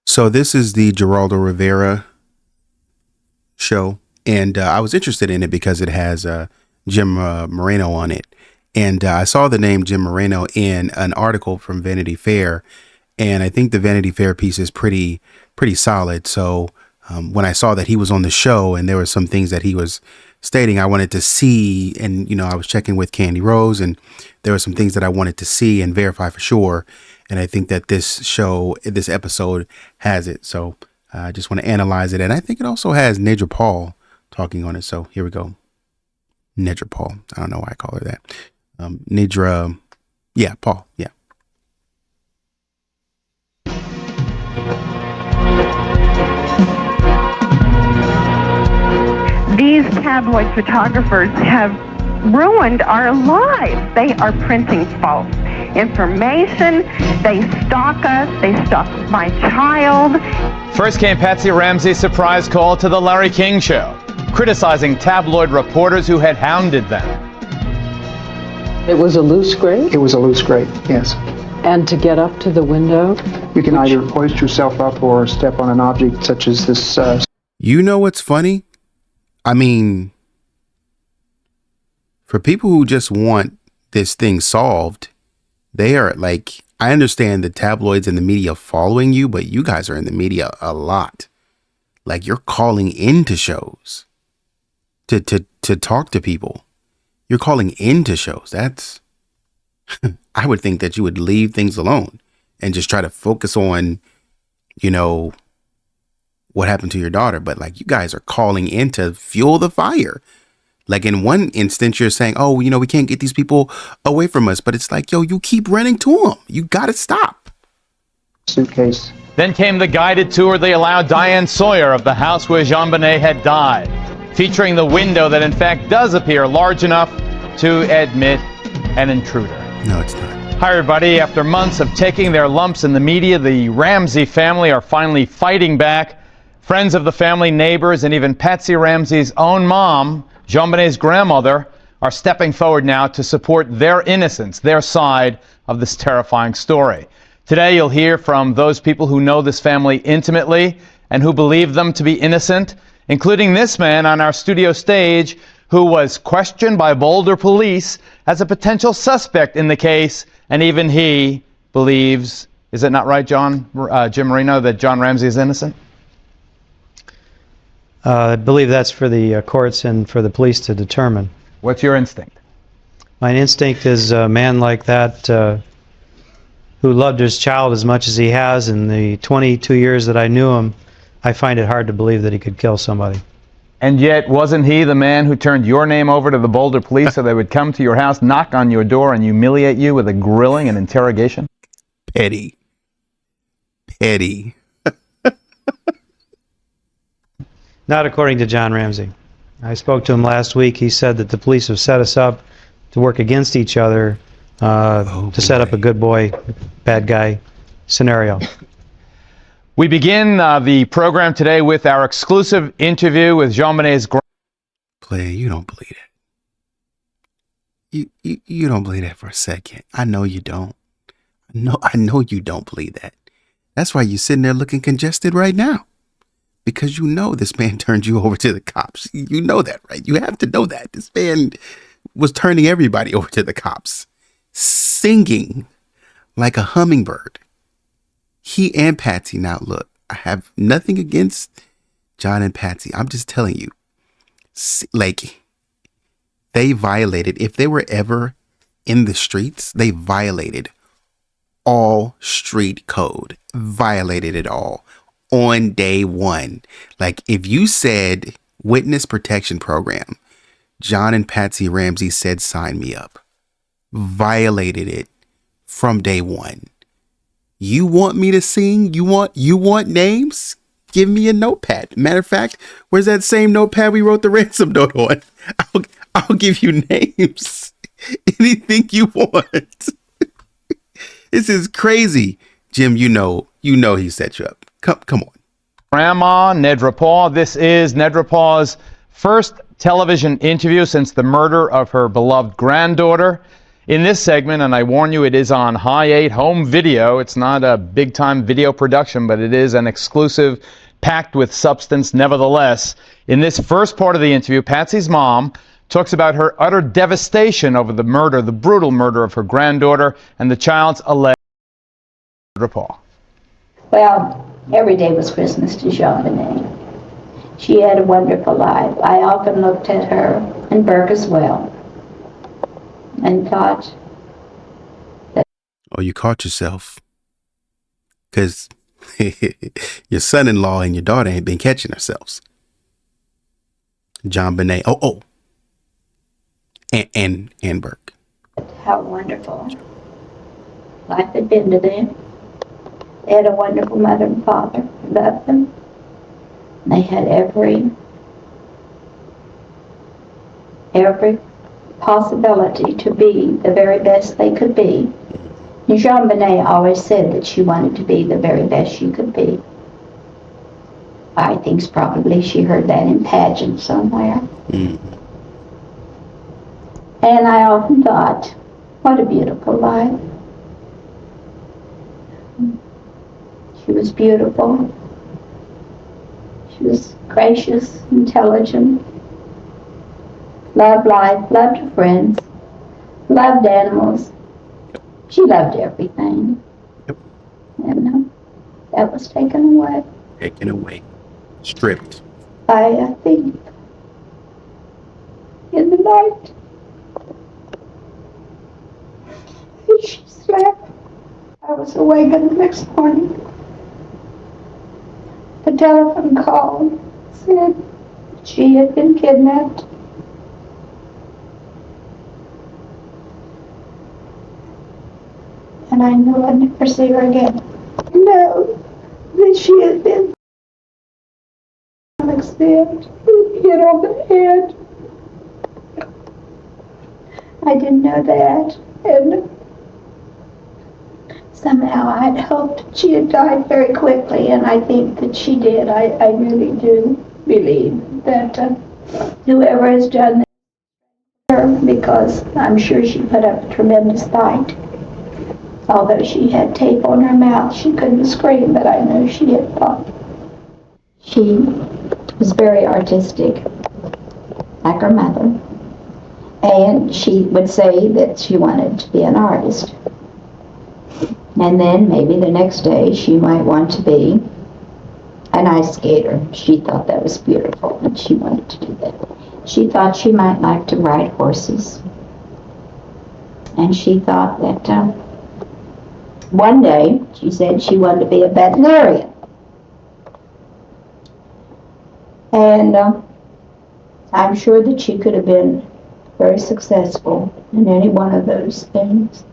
So this is the Geraldo Rivera show, and I was interested in it because it has Jim Moreno on it, and I saw the name Jim Moreno in an article from Vanity Fair, and I think the Vanity Fair piece is pretty solid. So when I saw that he was on the show and there were some things that he was stating, I wanted to see, and I was checking with Candy Rose, and there were some things that I wanted to see and verify for sure. And I think that this episode has it. So I just want to analyze it. And I think it also has Nedra Paugh talking on it. So here we go. Nedra Paugh. I don't know why I call her that. Nedra. Yeah, Paugh. Yeah. These tabloid photographers have ruined our lives. They are printing false information. They stalk us. They stalk my child. First came Patsy Ramsey's surprise call to the Larry King Show, criticizing tabloid reporters who had hounded them. It was a loose grate? It was a loose grate, yes. And to get up to the window? You can either hoist yourself up or step on an object such as this. You know what's funny? I mean, for people who just want this thing solved, they are like, I understand the tabloids and the media following you, but you guys are in the media a lot. Like, you're calling into shows to talk to people. You're calling into shows. That's, I would think that you would leave things alone and just try to focus on, what happened to your daughter. But like, you guys are calling in to fuel the fire. Like, in one instance, you're saying, oh, we can't get these people away from us. But it's like, yo, you keep running to them. You got to stop. Suitcase. Then came the guided tour they allowed Diane Sawyer of the house where JonBenet had died, featuring the window that in fact does appear large enough to admit an intruder. No, it's not. Hi, everybody. After months of taking their lumps in the media, the Ramsey family are finally fighting back. Friends of the family, neighbors, and even Patsy Ramsey's own mom, JonBenet's grandmother, are stepping forward now to support their innocence, their side of this terrifying story. Today, you'll hear from those people who know this family intimately and who believe them to be innocent, including this man on our studio stage who was questioned by Boulder police as a potential suspect in the case, and even he believes, is it not right, Jim Moreno, that John Ramsey is innocent? I believe that's for the courts and for the police to determine. What's your instinct? My instinct is a man like that who loved his child as much as he has in the 22 years that I knew him, I find it hard to believe that he could kill somebody. And yet, wasn't he the man who turned your name over to the Boulder police so they would come to your house, knock on your door, and humiliate you with a grilling and interrogation? Petty. Not according to John Ramsey. I spoke to him last week. He said that the police have set us up to work against each other to set up a good boy, bad guy scenario. We begin the program today with our exclusive interview with JonBenet's Player, you don't believe that. You don't believe that for a second. I know you don't. I know you don't believe that. That's why you're sitting there looking congested right now. Because you know this man turned you over to the cops. You know that, right? You have to know that. This man was turning everybody over to the cops. Singing like a hummingbird. He and Patsy. Now, look, I have nothing against John and Patsy. I'm just telling you. Like, they violated, if they were ever in the streets, they violated all street code. Violated it all. On day one. Like, if you said witness protection program, John and Patsy Ramsey said sign me up. Violated it from day one. You want me to sing? You want names? Give me a notepad. Matter of fact, where's that same notepad we wrote the ransom note on? I'll give you names. Anything you want. This is crazy. Jim, you know he set you up. Come on. Grandma, Nedra Paugh. This is Nedra Paugh's first television interview since the murder of her beloved granddaughter. In this segment, and I warn you, it is on Hi8 home video. It's not a big-time video production, but it is an exclusive, packed with substance nevertheless. In this first part of the interview, Patsy's mom talks about her utter devastation over the murder, the brutal murder of her granddaughter and the child's alleged Nedra Paugh. Well, every day was Christmas to JonBenet. She had a wonderful life. I often looked at her, and Burke as well, and thought that... Oh, you caught yourself. Because your son-in-law and your daughter ain't been catching themselves. JonBenet. Oh. And Burke. How wonderful life had been to them. They had a wonderful mother and father who loved them. They had every possibility to be the very best they could be. And JonBenet always said that she wanted to be the very best she could be. I think probably she heard that in pageant somewhere. Mm-hmm. And I often thought, what a beautiful life. She was beautiful. She was gracious, intelligent, loved life, loved her friends, loved animals. She loved everything. Yep. And that was taken away. Taken away. Stripped. I think in the night she slept. I was awakened the next morning. The telephone call said she had been kidnapped. And I knew I'd never see her again. No, that she had been hit on the head. I didn't know that, and somehow I'd hoped she had died very quickly, and I think that she did. I really do believe that whoever has done this to her, because I'm sure she put up a tremendous fight. Although she had tape on her mouth, she couldn't scream, but I know she had fought. She was very artistic, like her mother, and she would say that she wanted to be an artist. And then maybe the next day she might want to be an ice skater. She thought that was beautiful, and she wanted to do that. She thought she might like to ride horses. And she thought that one day, she said she wanted to be a veterinarian. And I'm sure that she could have been very successful in any one of those things.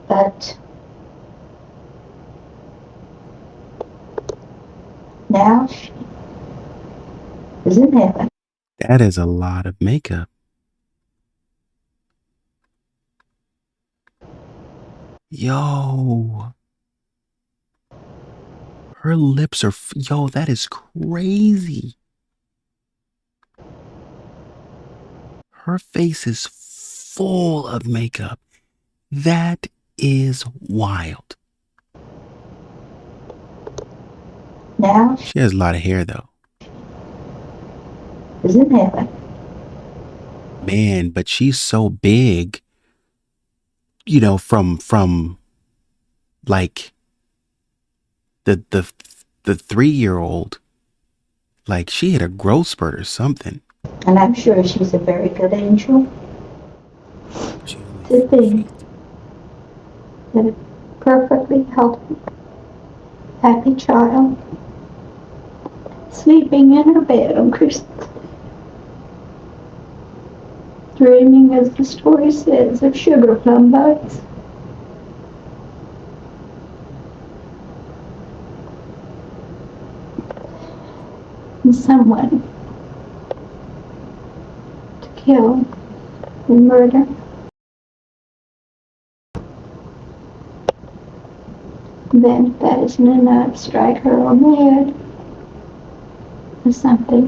But now she is in heaven. That is a lot of makeup. Yo. Her lips are, yo, that is crazy. Her face is full of makeup. That is wild. Now She has a lot of hair, though. is in heaven. Man, but she's so big, you know, from like the 3-year-old, like she had a growth spurt or something. And I'm sure she's a very good angel. To think that a perfectly healthy, happy child sleeping in her bed on Christmas, dreaming, as the story says, of sugar plum bugs. And someone to kill and murder. Then, if that isn't enough, strike her on the head or something.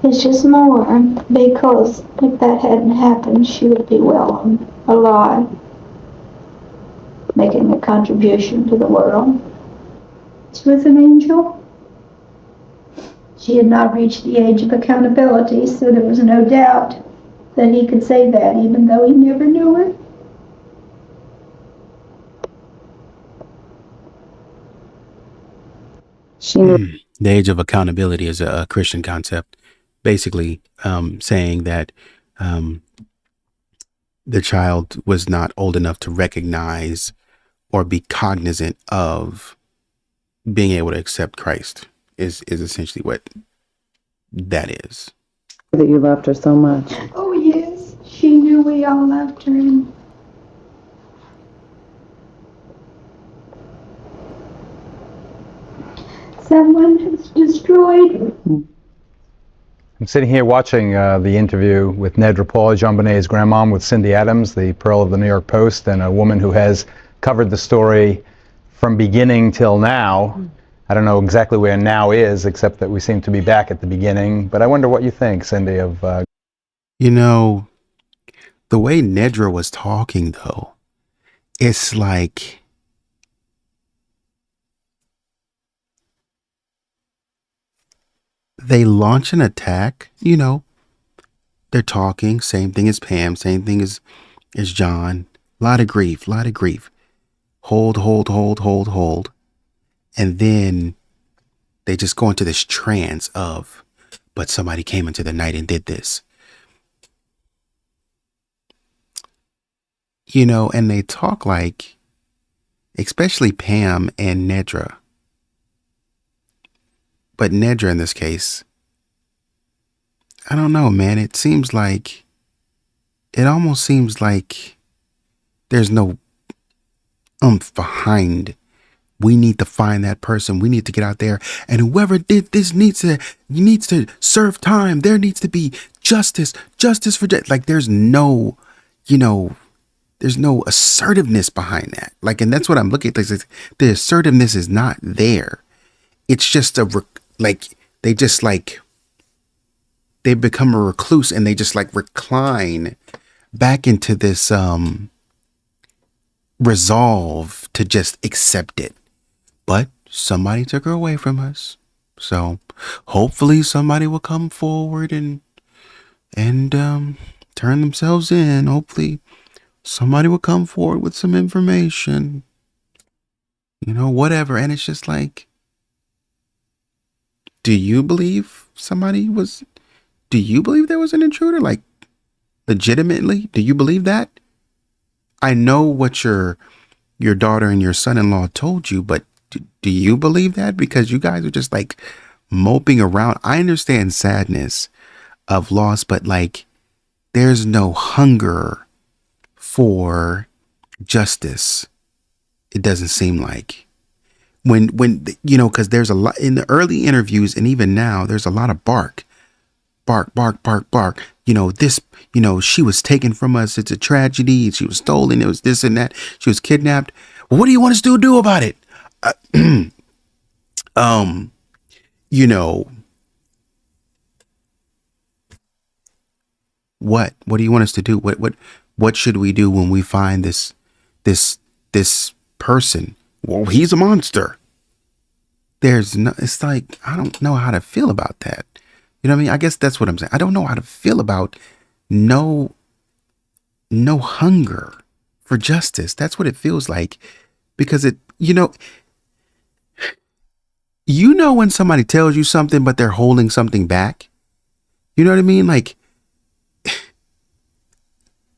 It's just more because if that hadn't happened, she would be well alive, making a contribution to the world. She was an angel. She had not reached the age of accountability, so there was no doubt that he could say that, even though he never knew her. The age of accountability is a Christian concept, basically saying that the child was not old enough to recognize or be cognizant of being able to accept Christ is essentially what that is. That you loved her so much. Oh, yes. She knew we all loved her. Someone has destroyed. I'm sitting here watching the interview with Nedra Paugh, JonBenet's grandmom, with Cindy Adams, the Pearl of the New York Post, and a woman who has covered the story from beginning till now. I don't know exactly where now is, except that we seem to be back at the beginning. But I wonder what you think, Cindy, of... You know, the way Nedra was talking, though, it's like... they launch an attack, you know, they're talking, same thing as Pam, same thing as John, a lot of grief, hold. And then they just go into this trance of, but somebody came into the night and did this. You know, and they talk like, especially Pam and Nedra. But Nedra in this case, I don't know, man. It almost seems like there's no oomph behind. We need to find that person. We need to get out there. And whoever did this needs to serve time. There needs to be justice for like there's no, there's no assertiveness behind that. Like, and that's what I'm looking at. Like, the assertiveness is not there. It's just they become a recluse and they just like recline back into this resolve to just accept it. But somebody took her away from us. So hopefully somebody will come forward and turn themselves in. Hopefully somebody will come forward with some information. Whatever. And it's just like, do you believe there was an intruder? Like, legitimately? Do you believe that? I know what your daughter and your son-in-law told you, but do you believe that? Because you guys are just like moping around. I understand sadness of loss, but like, there's no hunger for justice. It doesn't seem like. When because there's a lot in the early interviews, and even now there's a lot of bark. She was taken from us. It's a tragedy. She was stolen. It was this and that. She was kidnapped. Well, what do you want us to do about it? What do you want us to do? What should we do when we find this person? Well, he's a monster. It's like, I don't know how to feel about that. You know what I mean? I guess that's what I'm saying. I don't know how to feel about no hunger for justice. That's what it feels like, because when somebody tells you something, but they're holding something back, you know what I mean? Like,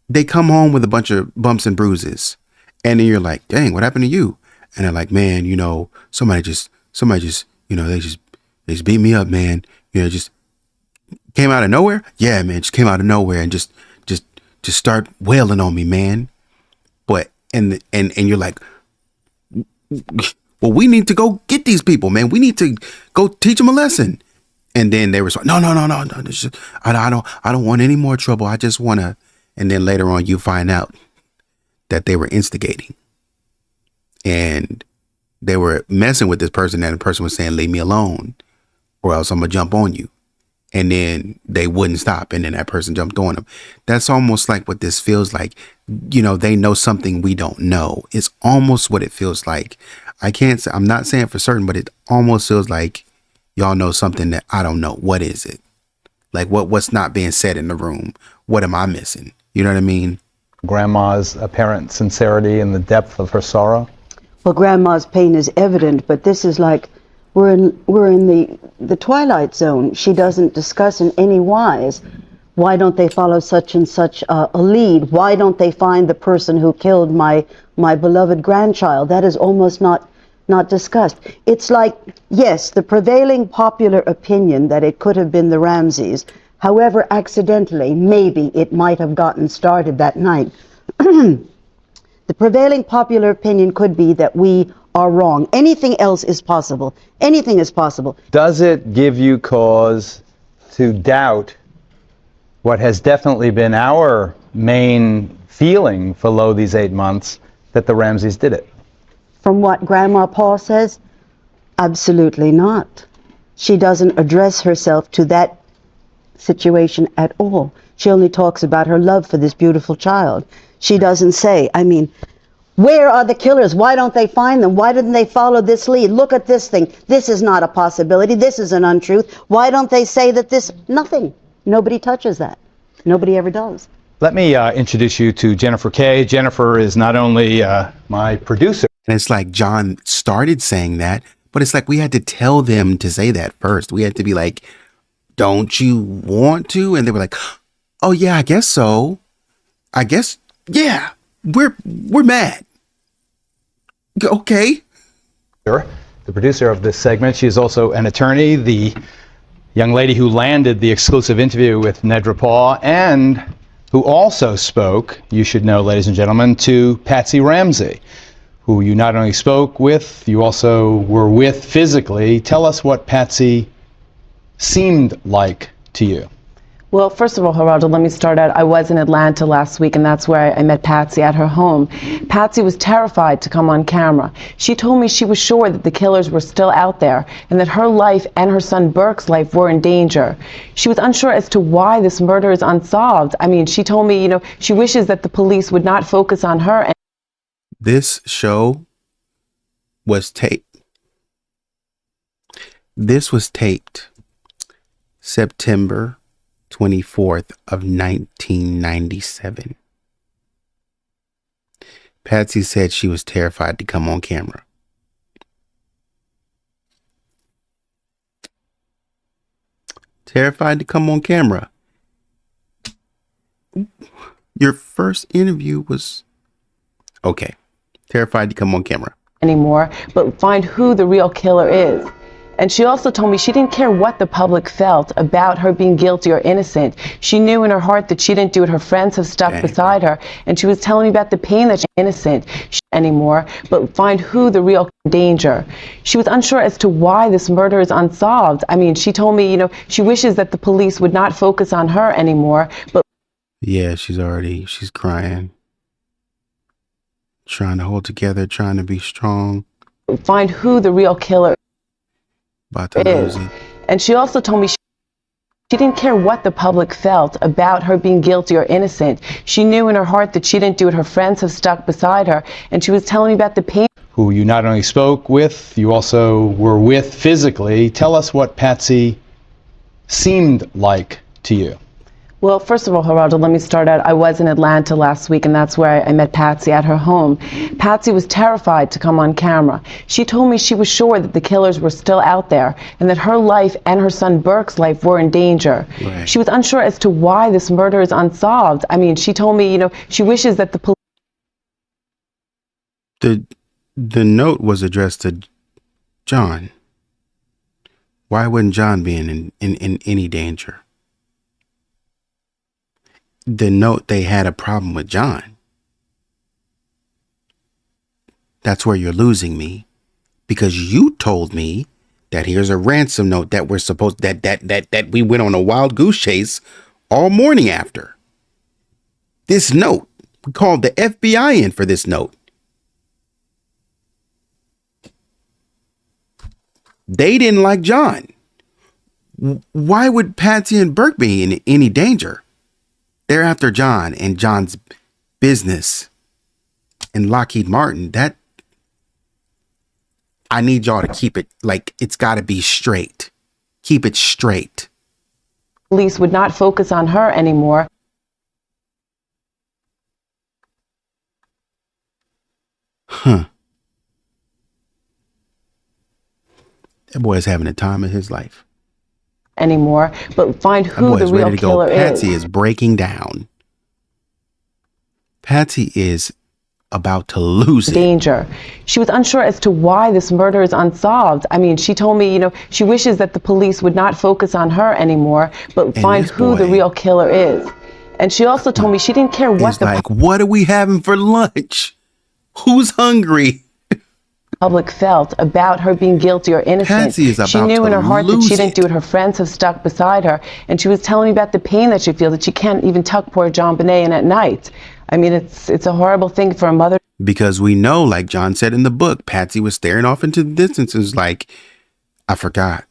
they come home with a bunch of bumps and bruises, and then you're like, dang, what happened to you? And they're like, man, somebody just, they just beat me up, man. Just came out of nowhere. Yeah, man, just came out of nowhere and just start wailing on me, man. But, and you're like, well, we need to go get these people, man. We need to go teach them a lesson. And then they were like, no. I don't want any more trouble. I just want to. And then later on, you find out that they were instigating. And they were messing with this person, and the person was saying, leave me alone, or else I'm going to jump on you. and then they wouldn't stop, and then that person jumped on them. That's almost like what this feels like. You know, they know something we don't know. It's almost what it feels like. I can't say, I'm not saying for certain, but it almost feels like y'all know something that I don't know. What is it? Like what's not being said in the room? What am I missing? You know what I mean? Grandma's apparent sincerity and the depth of her sorrow. Well, Grandma's pain is evident, but this is like we're in the twilight zone. She doesn't discuss in any wise. Why don't they follow such and such a lead? Why don't they find the person who killed my beloved grandchild? That is almost not discussed. It's like, yes, the prevailing popular opinion that it could have been the Ramseys. However, accidentally, maybe it might have gotten started that night. The prevailing popular opinion could be that we are wrong. Anything else is possible. Anything is possible. Does it give you cause to doubt what has definitely been our main feeling for these 8 months, that the Ramseys did it? From what Grandma Paugh says, absolutely not. She doesn't address herself to that situation at all. She only talks about her love for this beautiful child. She doesn't say, I mean, where are the killers? Why don't they find them? Why didn't they follow this lead? Look at this thing. This is not a possibility. This is an untruth. Why don't they say that this? Nothing. Nobody touches that. Nobody ever does. Let me introduce you to Jennifer Kay. Jennifer is not only my producer. And it's like John started saying that, but it's like we had to tell them to say that first. We had to be like, don't you want to? And they were like, oh yeah, I guess so. I guess, yeah, we're mad. Okay. The producer of this segment. She is also an attorney, the young lady who landed the exclusive interview with Nedra Paugh, and who also spoke, you should know, ladies and gentlemen, to Patsy Ramsey, who you not only spoke with, you also were with physically. Tell us what Patsy seemed like to you. Well, first of all, Geraldo, let me start out. I was in Atlanta last week, and that's where I met Patsy at her home. Patsy was terrified to come on camera. She told me she was sure that the killers were still out there and that her life and her son Burke's life were in danger. She was unsure as to why this murder is unsolved. I mean, she told me, she wishes that the police would not focus on her. This show was taped. This was taped September 24th of 1997. Patsy said she was terrified to come on camera. Terrified to come on camera. Your first interview was okay. Terrified to come on camera Anymore, but find who the real killer is. And she also told me she didn't care what the public felt about her being guilty or innocent. She knew in her heart that she didn't do it. Her friends have stuck beside her. And she was telling me about the pain that she's innocent anymore, but find who the real danger. She was unsure as to why this murder is unsolved. I mean, she told me, she wishes that the police would not focus on her anymore. But yeah, she's crying. Trying to hold together, trying to be strong. Find who the real killer About to lose it. And she also told me she didn't care what the public felt about her being guilty or innocent. She knew in her heart that she didn't do it. Her friends have stuck beside her. And she was telling me about the pain. Who you not only spoke with, you also were with physically. Tell us what Patsy seemed like to you. Well, first of all, Geraldo, let me start out. I was in Atlanta last week, and that's where I met Patsy at her home. Patsy was terrified to come on camera. She told me she was sure that the killers were still out there and that her life and her son Burke's life were in danger. Right. She was unsure as to why this murder is unsolved. I mean, she told me, she wishes that the police... The note was addressed to John. Why wouldn't John be in any danger? The note, they had a problem with John. That's where you're losing me, because you told me that here's a ransom note that we're supposed that we went on a wild goose chase all morning after. This note, we called the FBI in for this note. They didn't like John. Why would Patsy and Burke be in any danger? They're after John and John's business and Lockheed Martin. That I need y'all to keep it like it's got to be straight. Keep it straight. Police would not focus on her anymore. Huh. That boy is having a time of his life. Anymore, but find who the real killer is. Patsy is breaking down. Patsy is about to lose it. Danger. She was unsure as to why this murder is unsolved. I mean, she told me, she wishes that the police would not focus on her anymore, but find who the real killer is. And she also told me she didn't care what what are we having for lunch? Who's hungry? Public felt about her being guilty or innocent. Patsy is about she knew in her heart that she didn't do it. it. Her friends have stuck beside her, and she was telling me about the pain that she feels, that she can't even tuck poor JonBenet in at night. I mean, it's a horrible thing for a mother. Because we know, like John said in the book, Patsy was staring off into the distance and was like, I forgot.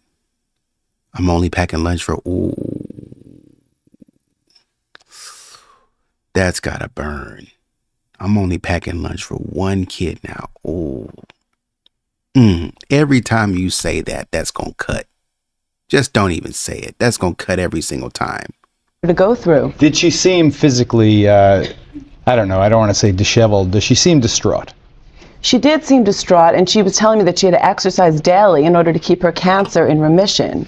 I'm only packing lunch for, ooh. That's gotta burn. I'm only packing lunch for one kid now. Ooh. Every time you say that, that's gonna cut. Just don't even say it. That's gonna cut every single time. To go through. Did she seem physically, I don't know, I don't want to say disheveled. Does she seem distraught? She did seem distraught, and she was telling me that she had to exercise daily in order to keep her cancer in remission.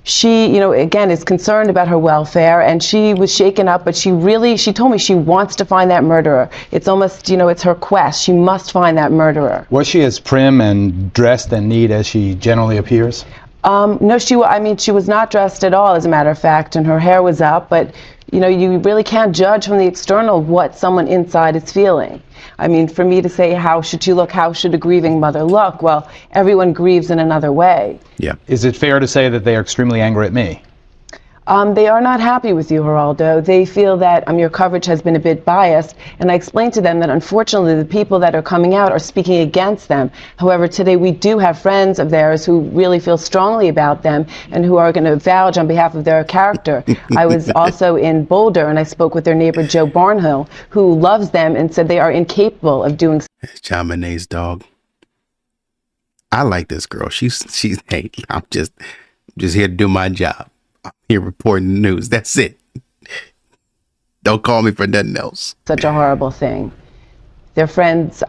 She, again, is concerned about her welfare, and she was shaken up, but she told me she wants to find that murderer. It's almost, it's her quest. She must find that murderer. Was she as prim and dressed and neat as she generally appears? No, she was not dressed at all, as a matter of fact, and her hair was up, but, you really can't judge from the external what someone inside is feeling. I mean, for me to say how should she look, how should a grieving mother look, well, everyone grieves in another way. Yeah. Is it fair to say that they are extremely angry at me? They are not happy with you, Geraldo. They feel that your coverage has been a bit biased, and I explained to them that unfortunately the people that are coming out are speaking against them. However, today we do have friends of theirs who really feel strongly about them and who are going to vouch on behalf of their character. I was also in Boulder, and I spoke with their neighbor Joe Barnhill, who loves them and said they are incapable of doing so. JonBenet's dog. I like this girl. She's hey, I'm just here to do my job. I'm here reporting the news. That's it. Don't call me for nothing else. Such a horrible thing. Their friends,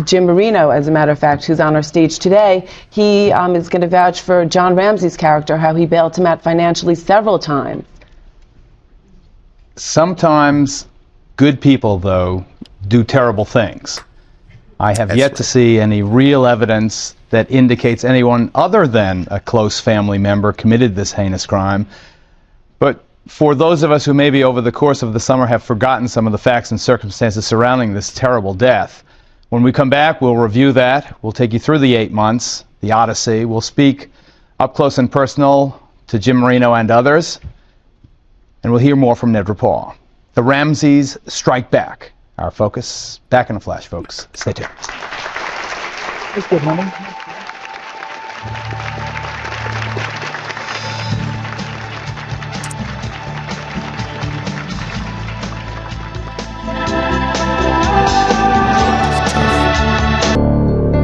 Jim Marino, as a matter of fact, who's on our stage today, he is going to vouch for John Ramsey's character, how he bailed him out financially several times. Sometimes good people, though, do terrible things. I have yet to see any real evidence that indicates anyone other than a close family member committed this heinous crime. But for those of us who maybe over the course of the summer have forgotten some of the facts and circumstances surrounding this terrible death, when we come back, we'll review that. We'll take you through the 8 months, the Odyssey. We'll speak up close and personal to Jim Marino and others. And we'll hear more from Nedra Paugh. The Ramseys strike back. Our focus back in a flash, folks. Stay tuned. Good morning.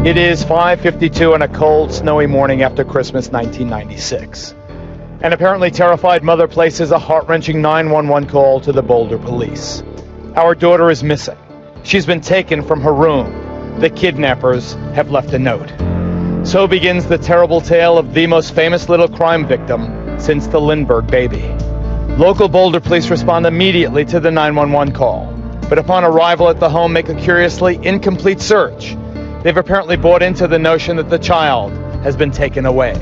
It is 5:52 on a cold, snowy morning after Christmas 1996. An apparently terrified mother places a heart-wrenching 911 call to the Boulder police. Our daughter is missing. She's been taken from her room. The kidnappers have left a note. So begins the terrible tale of the most famous little crime victim since the Lindbergh baby. Local Boulder police respond immediately to the 911 call, but upon arrival at the home make a curiously incomplete search. They've apparently bought into the notion that the child has been taken away.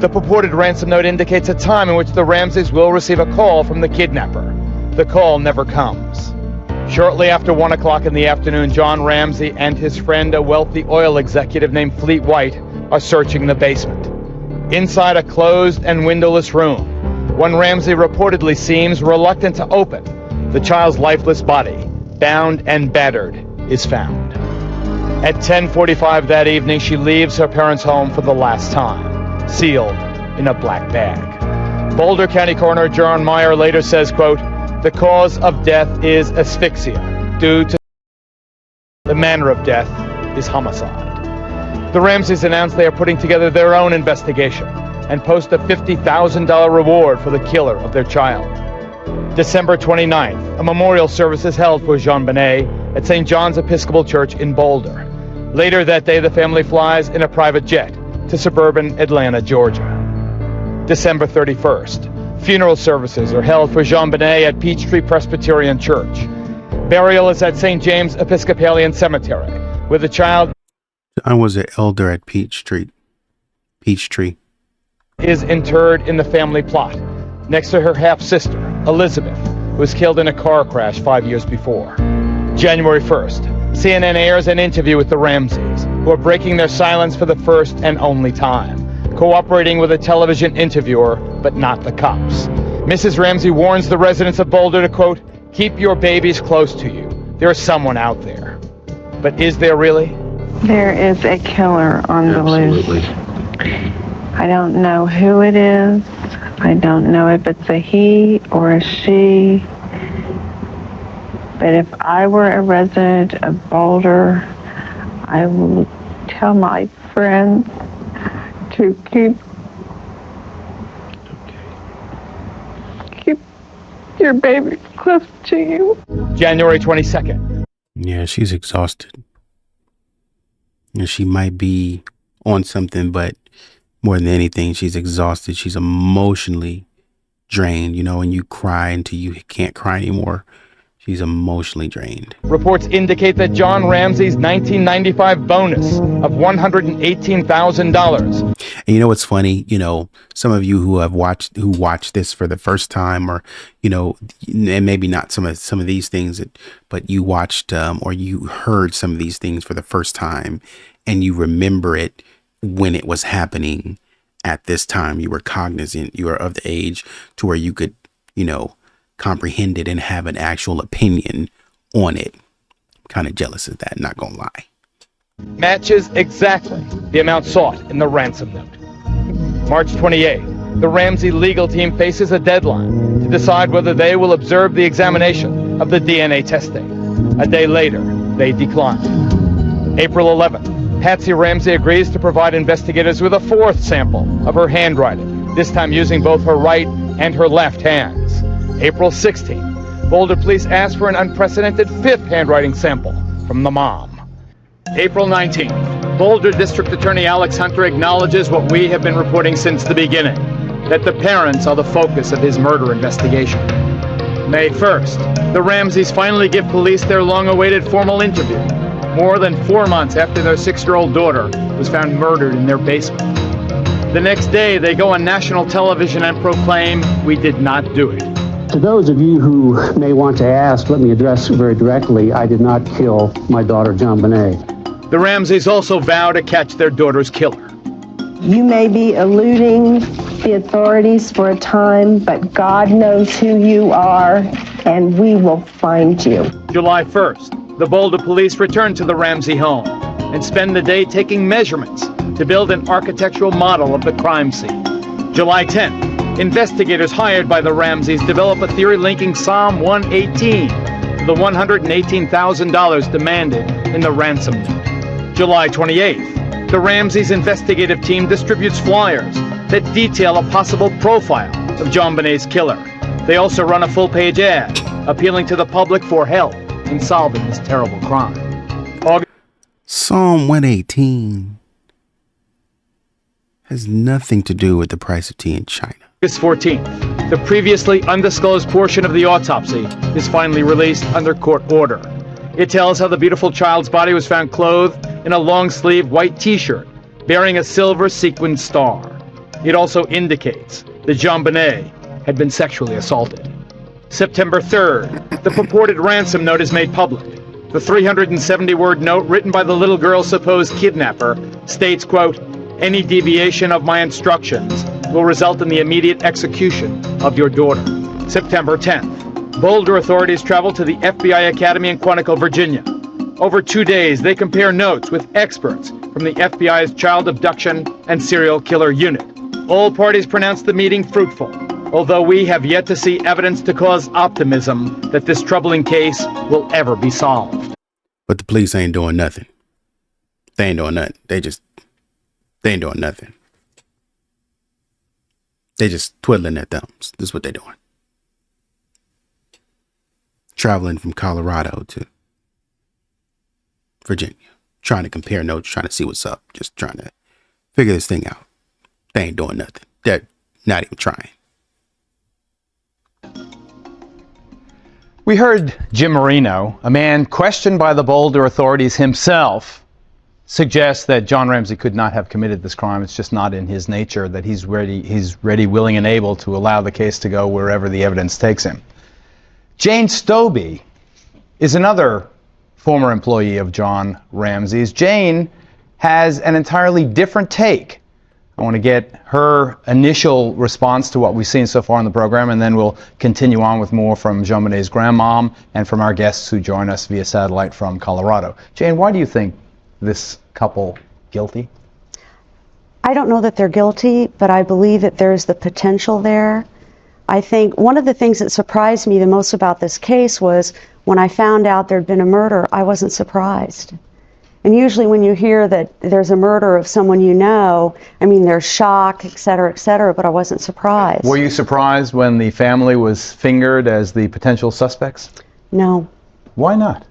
The purported ransom note indicates a time in which the Ramseys will receive a call from the kidnapper. The call never comes. Shortly after 1 o'clock in the afternoon, John Ramsey and his friend, a wealthy oil executive named Fleet White, are searching the basement. Inside a closed and windowless room, one Ramsey reportedly seems reluctant to open. The child's lifeless body, bound and battered, is found. At 10:45 that evening, she leaves her parents' home for the last time, sealed in a black bag. Boulder County Coroner John Meyer later says, quote, "The cause of death is asphyxia due to the manner of death is homicide." The Ramseys announced they are putting together their own investigation and post a $50,000 reward for the killer of their child. December 29th, a memorial service is held for JonBenet at St. John's Episcopal Church in Boulder. Later that day, the family flies in a private jet to suburban Atlanta, Georgia. December 31st, funeral services are held for JonBenet at Peachtree Presbyterian Church. Burial is at St. James Episcopalian Cemetery, where the child I was an elder at Peachtree. is interred in the family plot, next to her half-sister, Elizabeth, who was killed in a car crash 5 years before. January 1st, CNN airs an interview with the Ramseys, who are breaking their silence for the first and only time, cooperating with a television interviewer, but not the cops. Mrs. Ramsey warns the residents of Boulder to, quote, "Keep your babies close to you. There's someone out there." But is there really? There is a killer on the loose. I don't know who it is. I don't know if it's a he or a she. But if I were a resident of Boulder, I would tell my friends to keep your baby close to you. January 22nd. Yeah, she's exhausted. And she might be on something, but more than anything, she's exhausted. She's emotionally drained. You know, when you cry until you can't cry anymore, she's emotionally drained. Reports indicate that John Ramsey's 1995 bonus of $118,000. And you know what's funny? You know, some of you who watched this for the first time, or you know, and maybe not some of these things, but you watched or you heard some of these things for the first time, and you remember it when it was happening at this time. You were cognizant. You were of the age to where you could, you know, comprehend it and have an actual opinion on it. I'm kind of jealous of that, not gonna lie. Matches exactly the amount sought in the ransom note. March 28th, the Ramsey legal team faces a deadline to decide whether they will observe the examination of the DNA testing. A day later, they decline. April 11th, Patsy Ramsey agrees to provide investigators with a fourth sample of her handwriting, this time using both her right and her left hands. April 16th, Boulder police ask for an unprecedented fifth handwriting sample from the mom. April 19th, Boulder District Attorney Alex Hunter acknowledges what we have been reporting since the beginning, that the parents are the focus of his murder investigation. May 1st, the Ramseys finally give police their long-awaited formal interview, more than 4 months after their 6-year-old daughter was found murdered in their basement. The next day, they go on national television and proclaim, "We did not do it." To those of you who may want to ask, let me address very directly, I did not kill my daughter, JonBenet. The Ramseys also vow to catch their daughter's killer. You may be eluding the authorities for a time, but God knows who you are, and we will find you. July 1st, the Boulder police return to the Ramsey home and spend the day taking measurements to build an architectural model of the crime scene. July 10th, investigators hired by the Ramseys develop a theory linking Psalm 118 to the $118,000 demanded in the ransom note. July 28th, the Ramseys investigative team distributes flyers that detail a possible profile of JonBenet's killer. They also run a full-page ad appealing to the public for help in solving this terrible crime. Psalm 118 has nothing to do with the price of tea in China. August 14th, the previously undisclosed portion of the autopsy is finally released under court order. It tells how the beautiful child's body was found clothed in a long-sleeve white t-shirt bearing a silver sequined star. It also indicates that JonBenet had been sexually assaulted. September 3rd, the purported ransom note is made public. The 370-word note written by the little girl's supposed kidnapper states, quote, "Any deviation of my instructions will result in the immediate execution of your daughter." September 10th, Boulder authorities travel to the FBI Academy in Quantico, Virginia. Over 2 days, they compare notes with experts from the FBI's Child Abduction and Serial Killer Unit. All parties pronounce the meeting fruitful. although we have yet to see evidence to cause optimism that this troubling case will ever be solved. But the police ain't doing nothing. They ain't doing nothing. They ain't doing nothing. They just twiddling their thumbs. This is what they're doing. Traveling from Colorado to Virginia. Trying to compare notes, trying to see what's up. Just trying to figure this thing out. They ain't doing nothing. They're not even trying. We heard Jim Marino, a man questioned by the Boulder authorities himself, suggest that John Ramsey could not have committed this crime. It's just not in his nature, that he's ready, willing, and able to allow the case to go wherever the evidence takes him. Jane Stobie is another former employee of John Ramsey's. Jane has an entirely different take. I want to get her initial response to what we've seen so far in the program, and then we'll continue on with more from JonBenet's grandmom and from our guests who join us via satellite from Colorado. Jane, why do you think this couple guilty? I don't know that they're guilty, but I believe that there's the potential there. I think one of the things that surprised me the most about this case was when I found out there'd been a murder, I wasn't surprised. And usually when you hear that there's a murder of someone you know, I mean, there's shock, et cetera, but I wasn't surprised. Were you surprised when the family was fingered as the potential suspects? No. Why not?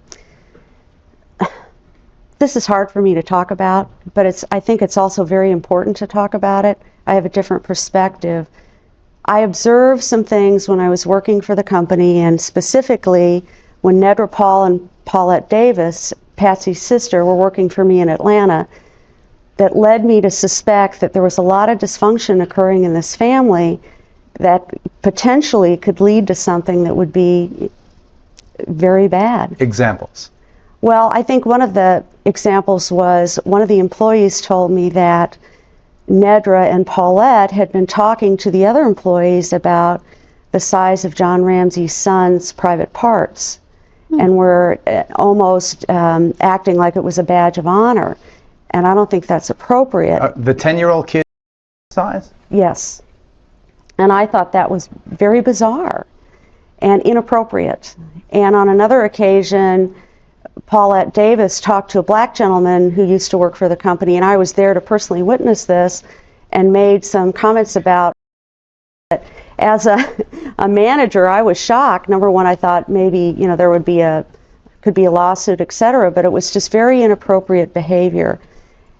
This is hard for me to talk about, but I think it's also very important to talk about it. I have a different perspective. I observed some things when I was working for the company, and specifically when Nedra Paugh and Paulette Davis, Patsy's sister, were working for me in Atlanta, that led me to suspect that there was a lot of dysfunction occurring in this family that potentially could lead to something that would be very bad. Examples? Well, I think one of the examples was one of the employees told me that Nedra and Paulette had been talking to the other employees about the size of John Ramsey's son's private parts, and were almost acting like it was a badge of honor. And I don't think that's appropriate. The 10-year-old kid size? Yes. And I thought that was very bizarre and inappropriate. And on another occasion, Paulette Davis talked to a black gentleman who used to work for the company, and I was there to personally witness this, and made some comments about it. As a manager, I was shocked. Number one, I thought maybe, there could be a lawsuit, et cetera, but it was just very inappropriate behavior.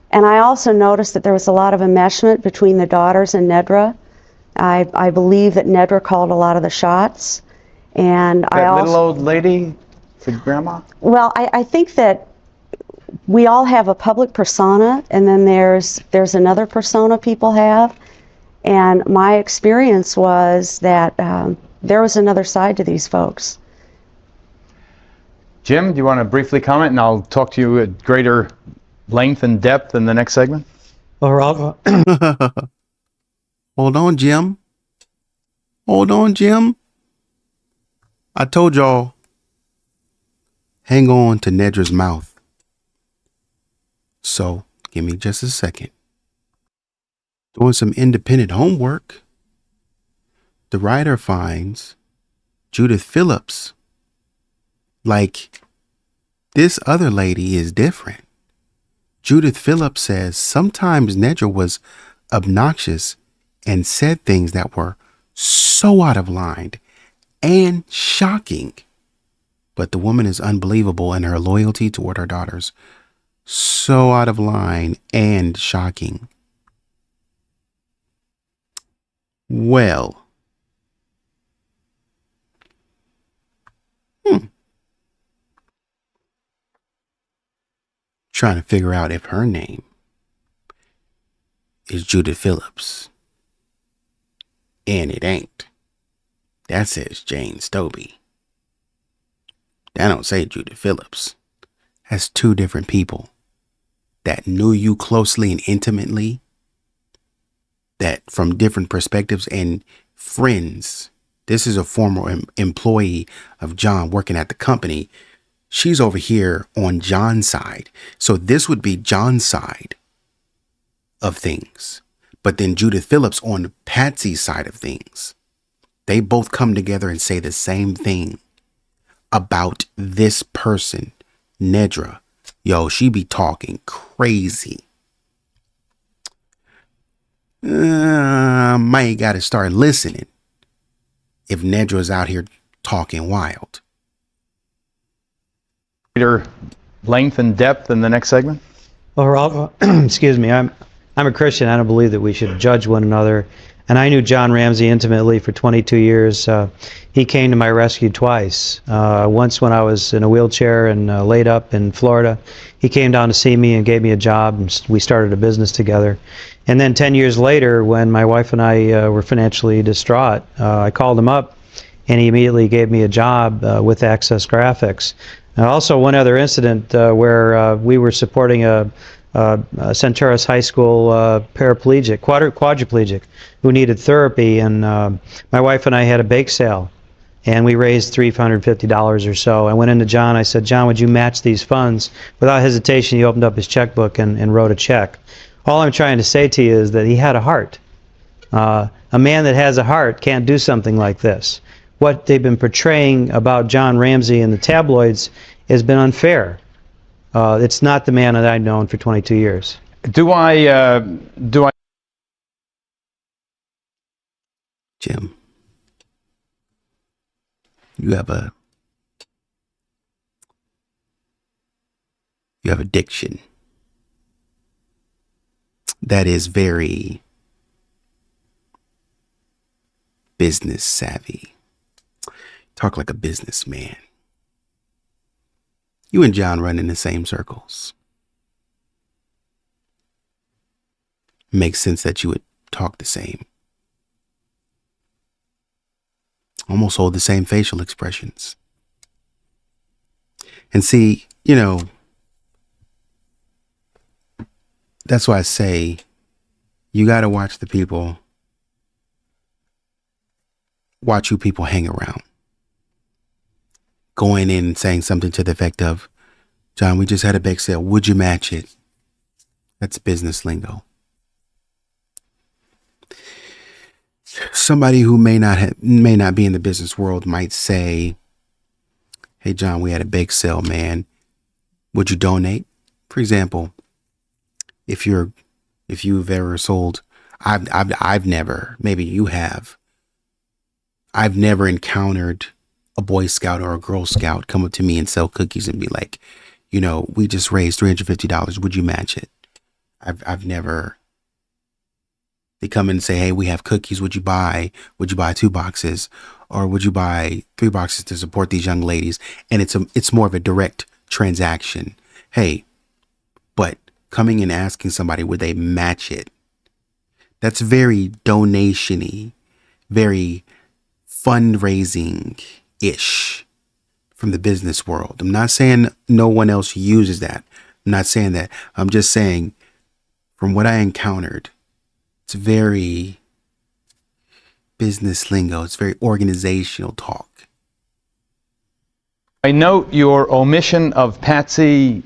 And I also noticed that there was a lot of enmeshment between the daughters and Nedra. I believe that Nedra called a lot of the shots. And that little old lady, the grandma? Well, I think that we all have a public persona, and then there's another persona people have. And my experience was that there was another side to these folks. Jim, do you want to briefly comment, and I'll talk to you at greater length and depth in the next segment? Hold on, Jim. Hold on, Jim. I told y'all, hang on to Nedra's mouth. So, give me just a second. Doing some independent homework, the writer finds Judith Phillips, like, this other lady is different. Judith Phillips says sometimes Nedra was obnoxious and said things that were so out of line and shocking. But the woman is unbelievable, and her loyalty toward her daughters so out of line and shocking. Well, trying to figure out if her name is Judith Phillips. And it ain't. That says Jane Stobie. That don't say Judith Phillips. That's two different people that knew you closely and intimately, that from different perspectives and friends. This is a former employee of John working at the company. She's over here on John's side. So this would be John's side of things. But then Judith Phillips on Patsy's side of things. They both come together and say the same thing about this person, Nedra. Yo, she be talking crazy. Might gotta start listening if Nedra's out here talking wild. Greater length and depth in the next segment? Well, Geraldo, excuse me, I'm a Christian. I don't believe that we should judge one another. And I knew John Ramsey intimately for 22 years. He came to my rescue twice. Once when I was in a wheelchair and laid up in Florida. He came down to see me and gave me a job, and we started a business together. And then 10 years later, when my wife and I were financially distraught, I called him up, and he immediately gave me a job with Access Graphics. Also, one other incident where we were supporting a Centauros High School paraplegic, quadriplegic, who needed therapy, and my wife and I had a bake sale, and we raised $350 or so. I went into John, I said, John, would you match these funds? Without hesitation, he opened up his checkbook and wrote a check. All I'm trying to say to you is that he had a heart. A man that has a heart can't do something like this. What they've been portraying about John Ramsey in the tabloids has been unfair. It's not the man that I've known for 22 years. Jim, you have addiction that is very business savvy. Talk like a businessman. You and John run in the same circles. Makes sense that you would talk the same. Almost hold the same facial expressions. And see, you know, that's why I say you got to watch the people, watch who people hang around. Going in and saying something to the effect of, John, we just had a bake sale. Would you match it? That's business lingo. Somebody who may not be in the business world might say, hey, John, we had a bake sale, man. Would you donate? For example, if you've ever sold, I've never, maybe you have. I've never encountered a Boy Scout or a Girl Scout come up to me and sell cookies and be like, you know, we just raised $350. Would you match it? I've never. They come in and say, hey, we have cookies. Would you buy 2 boxes, or would you buy 3 boxes to support these young ladies? And it's more of a direct transaction. Hey, but coming and asking somebody, would they match it? That's very donation-y, very fundraising-ish from the business world. I'm not saying no one else uses that. I'm not saying that. I'm just saying from what I encountered, it's very business lingo. It's very organizational talk. I note your omission of Patsy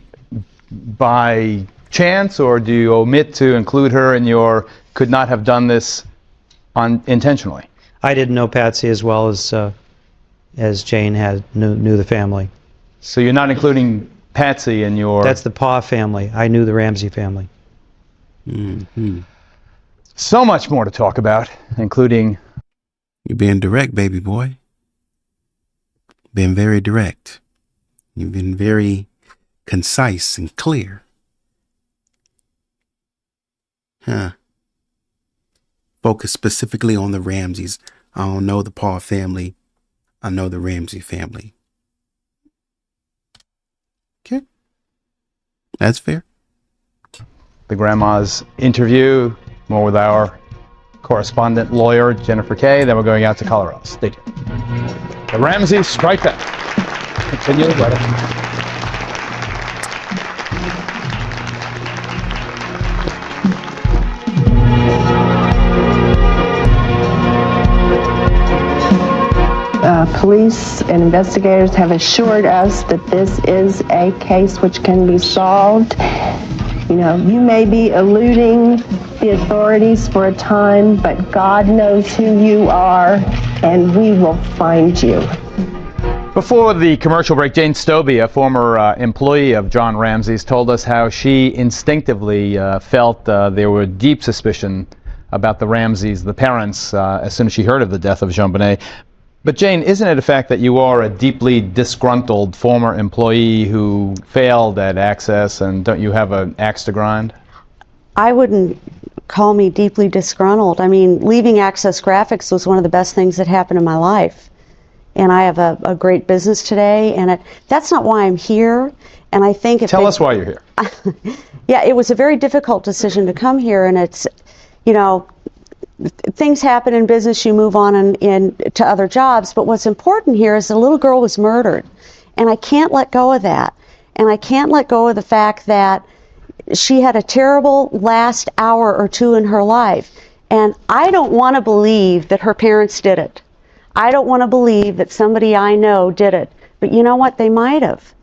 by chance, or do you omit to include her in your could not have done this intentionally? I didn't know Patsy as well as Jane knew the family. So you're not including Patsy in your... That's the Paugh family. I knew the Ramsey family. Mm-hmm. So much more to talk about, including... You're being direct, baby boy. Been very direct. You've been very concise and clear. Huh. Focus specifically on the Ramseys. I don't know the Paugh family. I know the Ramsey family. Okay. That's fair. The grandma's interview, more with our correspondent lawyer, Jennifer Kay. Then we're going out to Colorado. Stay tuned. The Ramseys strike back. Continue right after. Police and investigators have assured us that this is a case which can be solved. You know, you may be alluding the authorities for a time, but God knows who you are, and we will find you. Before the commercial break, Jane Stobie, a former employee of John Ramsey's, told us how she instinctively felt there were deep suspicion about the Ramseys, the parents, as soon as she heard of the death of JonBenet. But Jane, isn't it a fact that you are a deeply disgruntled former employee who failed at Access, and don't you have an axe to grind? I wouldn't call me deeply disgruntled. I mean, leaving Access Graphics was one of the best things that happened in my life. And I have a great business today, and that's not why I'm here. And I think Tell us why you're here. Yeah, it was a very difficult decision to come here, and it's, you know, things happen in business, you move on to other jobs, but what's important here is that a little girl was murdered, and I can't let go of that. And I can't let go of the fact that she had a terrible last hour or two in her life, and I don't want to believe that her parents did it. I don't want to believe that somebody I know did it, but you know what, they might have.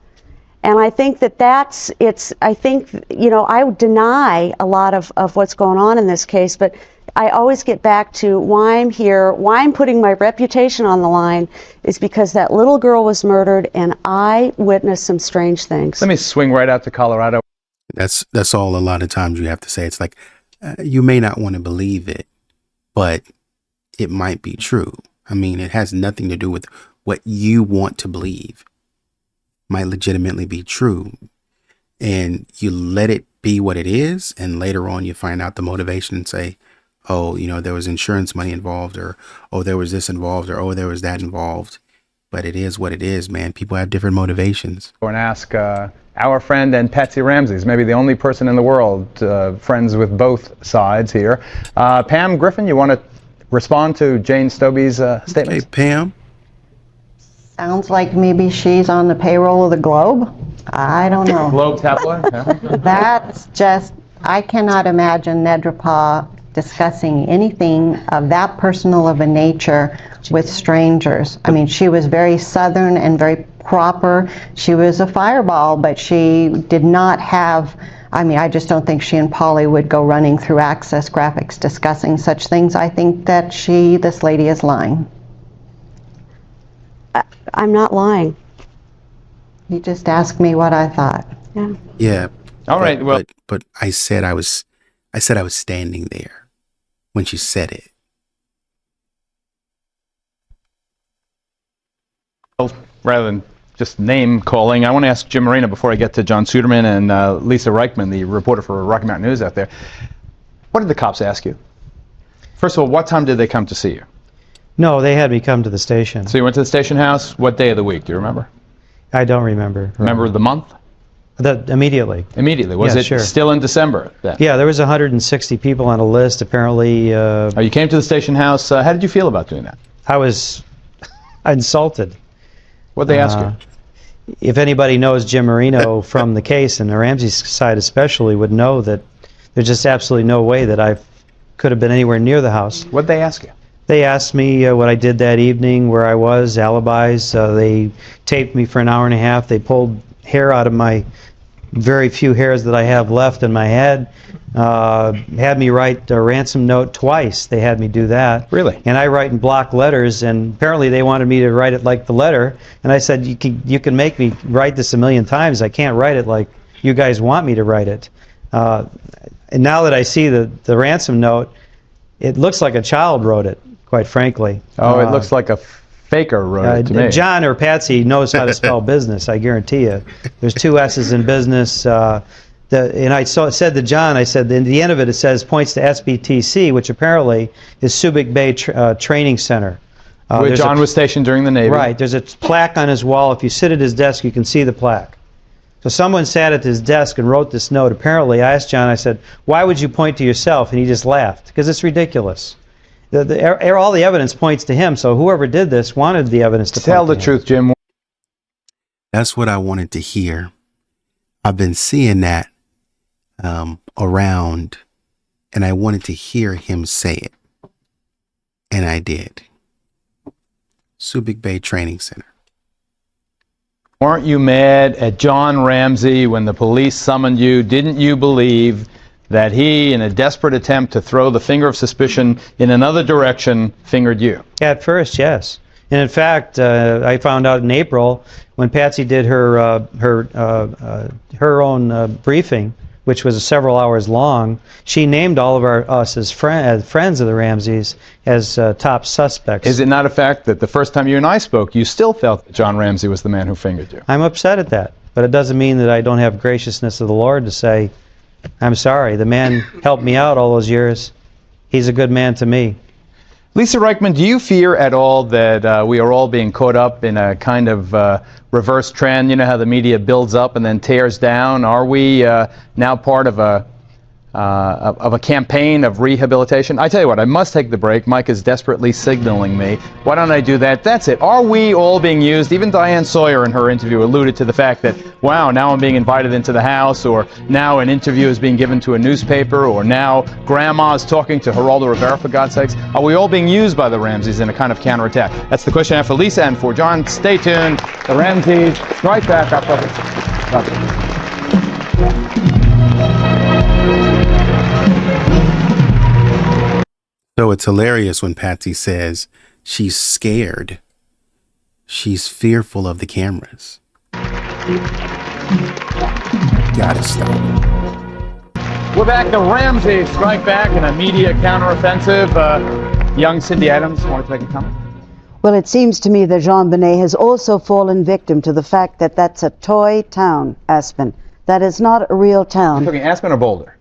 And I think I think, you know, I would deny a lot of what's going on in this case, but I always get back to why I'm here, why I'm putting my reputation on the line, is because that little girl was murdered and I witnessed some strange things. Let me swing right out to Colorado. That's all a lot of times you have to say. It's like, you may not want to believe it, but it might be true. I mean, it has nothing to do with what you want to believe. Might legitimately be true. And you let it be what it is, and later on you find out the motivation and say, oh, you know, there was insurance money involved, or oh, there was this involved, or oh, there was that involved. But it is what it is, man. People have different motivations. And ask our friend and Patsy Ramsey's, maybe the only person in the world friends with both sides here. Pam Griffin, you want to respond to Jane Stobie's statement? Hey, Pam. Sounds like maybe she's on the payroll of the Globe. I don't know. Globe tabloid? Yeah. That's just, I cannot imagine Nedra Paugh discussing anything of that personal of a nature with strangers. I mean, she was very Southern and very proper. She was a fireball, but she did not have, I mean, I just don't think she and Polly would go running through Access Graphics discussing such things. I think that this lady is lying. I'm not lying. You just asked me what I thought. Yeah. Yeah. All right. Well, but I said I was standing there when she said it. Rather than just name calling, I want to ask Jim Marino before I get to John Suderman and Lisa Reichman, the reporter for Rocky Mountain News out there. What did the cops ask you? First of all, what time did they come to see you? No, they had me come to the station. So you went to the station house. What day of the week? Do you remember? I don't remember. Remember the month? Immediately. Immediately. Was it sure. still in December then? Yeah, there was 160 people on a list. Apparently. Oh, you came to the station house. How did you feel about doing that? I was insulted. What'd they ask you? If anybody knows Jim Marino from the case, and the Ramsey side especially, would know that there's just absolutely no way that I could have been anywhere near the house. What'd they ask you? They asked me what I did that evening, where I was, alibis. They taped me for an hour and a half. They pulled hair out of my very few hairs that I have left in my head. Had me write a ransom note twice. They had me do that. Really? And I write in block letters, and apparently they wanted me to write it like the letter. And I said, you can make me write this a million times. I can't write it like you guys want me to write it. And now that I see the ransom note, it looks like a child wrote it, quite frankly. Oh, it looks like a faker wrote it to me. John or Patsy knows how to spell business, I guarantee you. There's two S's in business. And I said to John, I said, in the end of it, it says, points to SBTC, which apparently is Subic Bay Training Center. Where John was stationed during the Navy. Right. There's a plaque on his wall. If you sit at his desk, you can see the plaque. So someone sat at his desk and wrote this note. Apparently, I asked John, I said, why would you point to yourself? And he just laughed, because it's ridiculous. All the evidence points to him, so whoever did this wanted the evidence to tell the truth, Jim. That's what I wanted to hear. I've been seeing that around, and I wanted to hear him say it. And I did. Subic Bay Training Center. Weren't you mad at John Ramsey when the police summoned you? Didn't you believe that he, in a desperate attempt to throw the finger of suspicion in another direction, fingered you. At first, yes. And in fact, I found out in April when Patsy did her own briefing, which was several hours long. She named all of us as friends of the Ramseys as top suspects. Is it not a fact that the first time you and I spoke, you still felt that John Ramsey was the man who fingered you? I'm upset at that, but it doesn't mean that I don't have graciousness of the Lord to say, I'm sorry. The man helped me out all those years. He's a good man to me. Lisa Reichman, do you fear at all that we are all being caught up in a kind of reverse trend? You know how the media builds up and then tears down? Are we now part of a campaign of rehabilitation? I tell you what, I must take the break. Mike is desperately signaling me. Why don't I do that? That's it. Are we all being used? Even Diane Sawyer in her interview alluded to the fact that, wow, now I'm being invited into the house, or now an interview is being given to a newspaper, or now grandma's talking to Geraldo Rivera, for God's sakes. Are we all being used by the Ramseys in a kind of counterattack? That's the question I have for Lisa and for John. Stay tuned. The Ramseys, right back. So it's hilarious when Patsy says she's scared. She's fearful of the cameras. Gotta stop. We're back. The Ramseys strike back in a media counteroffensive. Young Cindy Adams, want to make a comment? Well, it seems to me that JonBenet has also fallen victim to the fact that that's a toy town, Aspen. That is not a real town. You're talking Aspen or Boulder?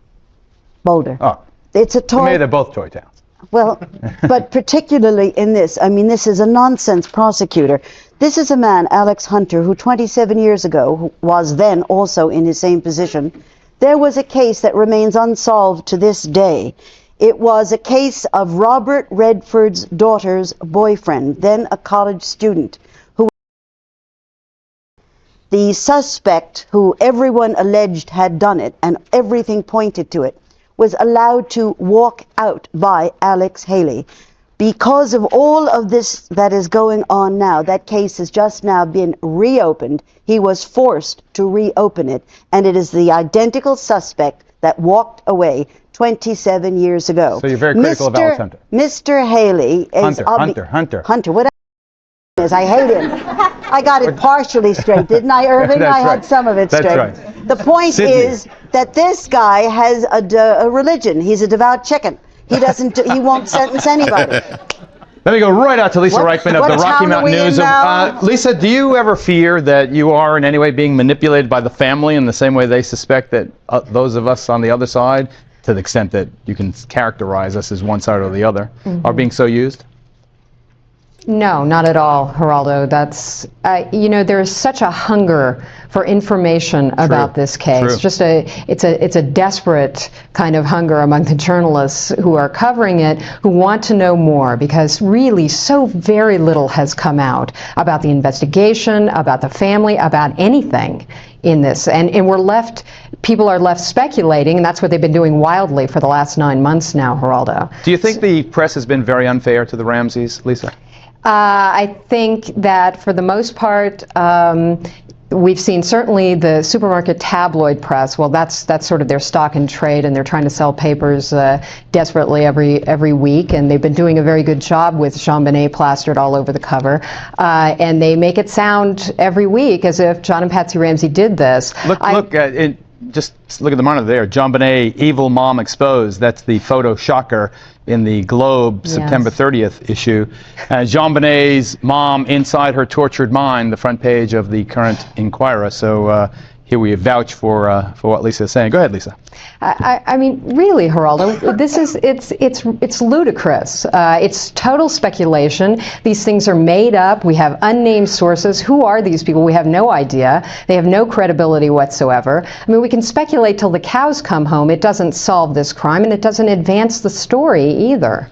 Boulder. Oh. It's a toy. Maybe they're both toy towns. Well, but particularly in this, I mean, this is a nonsense prosecutor. This is a man, Alex Hunter, who 27 years ago was then also in his same position. There was a case that remains unsolved to this day. It was a case of Robert Redford's daughter's boyfriend, then a college student, who the suspect, who everyone alleged had done it and everything pointed to it, was allowed to walk out by Alex Haley. Because of all of this that is going on now, that case has just now been reopened. He was forced to reopen it, and it is the identical suspect that walked away 27 years ago. So you're very critical of Alex Hunter. Mr. Haley is... Hunter. What is, I hate him. I got it partially straight, didn't I, Irving? I had some of it straight. That's right. The point is that this guy has a religion. He's a devout chicken. He doesn't. He won't sentence anybody. Let me go right out to Lisa Reichman of the Rocky Mountain News. Lisa, do you ever fear that you are in any way being manipulated by the family in the same way they suspect that those of us on the other side, to the extent that you can characterize us as one side or the other, are being so used? No, not at all, Geraldo. That's, you know, there's such a hunger for information about this case. Just it's a desperate kind of hunger among the journalists who are covering it, who want to know more, because really so very little has come out about the investigation, about the family, about anything in this. And people are left speculating, and that's what they've been doing wildly for the last 9 months now, Geraldo. Do you think the press has been very unfair to the Ramseys, Lisa? I think that for the most part, we've seen certainly the supermarket tabloid press. Well, that's sort of their stock in trade, and they're trying to sell papers desperately every week, and they've been doing a very good job with JonBenet plastered all over the cover, and they make it sound every week as if John and Patsy Ramsey did this. Just look at the monitor there. JonBenet, evil mom exposed. That's the photo shocker in the Globe September 30th issue. JonBenet's mom inside her tortured mind, the front page of the current Inquirer. So here we vouch for what Lisa is saying. Go ahead, Lisa. I mean, really, Geraldo, this is it's ludicrous. It's total speculation. These things are made up. We have unnamed sources. Who are these people? We have no idea. They have no credibility whatsoever. I mean, we can speculate till the cows come home. It doesn't solve this crime, and it doesn't advance the story either.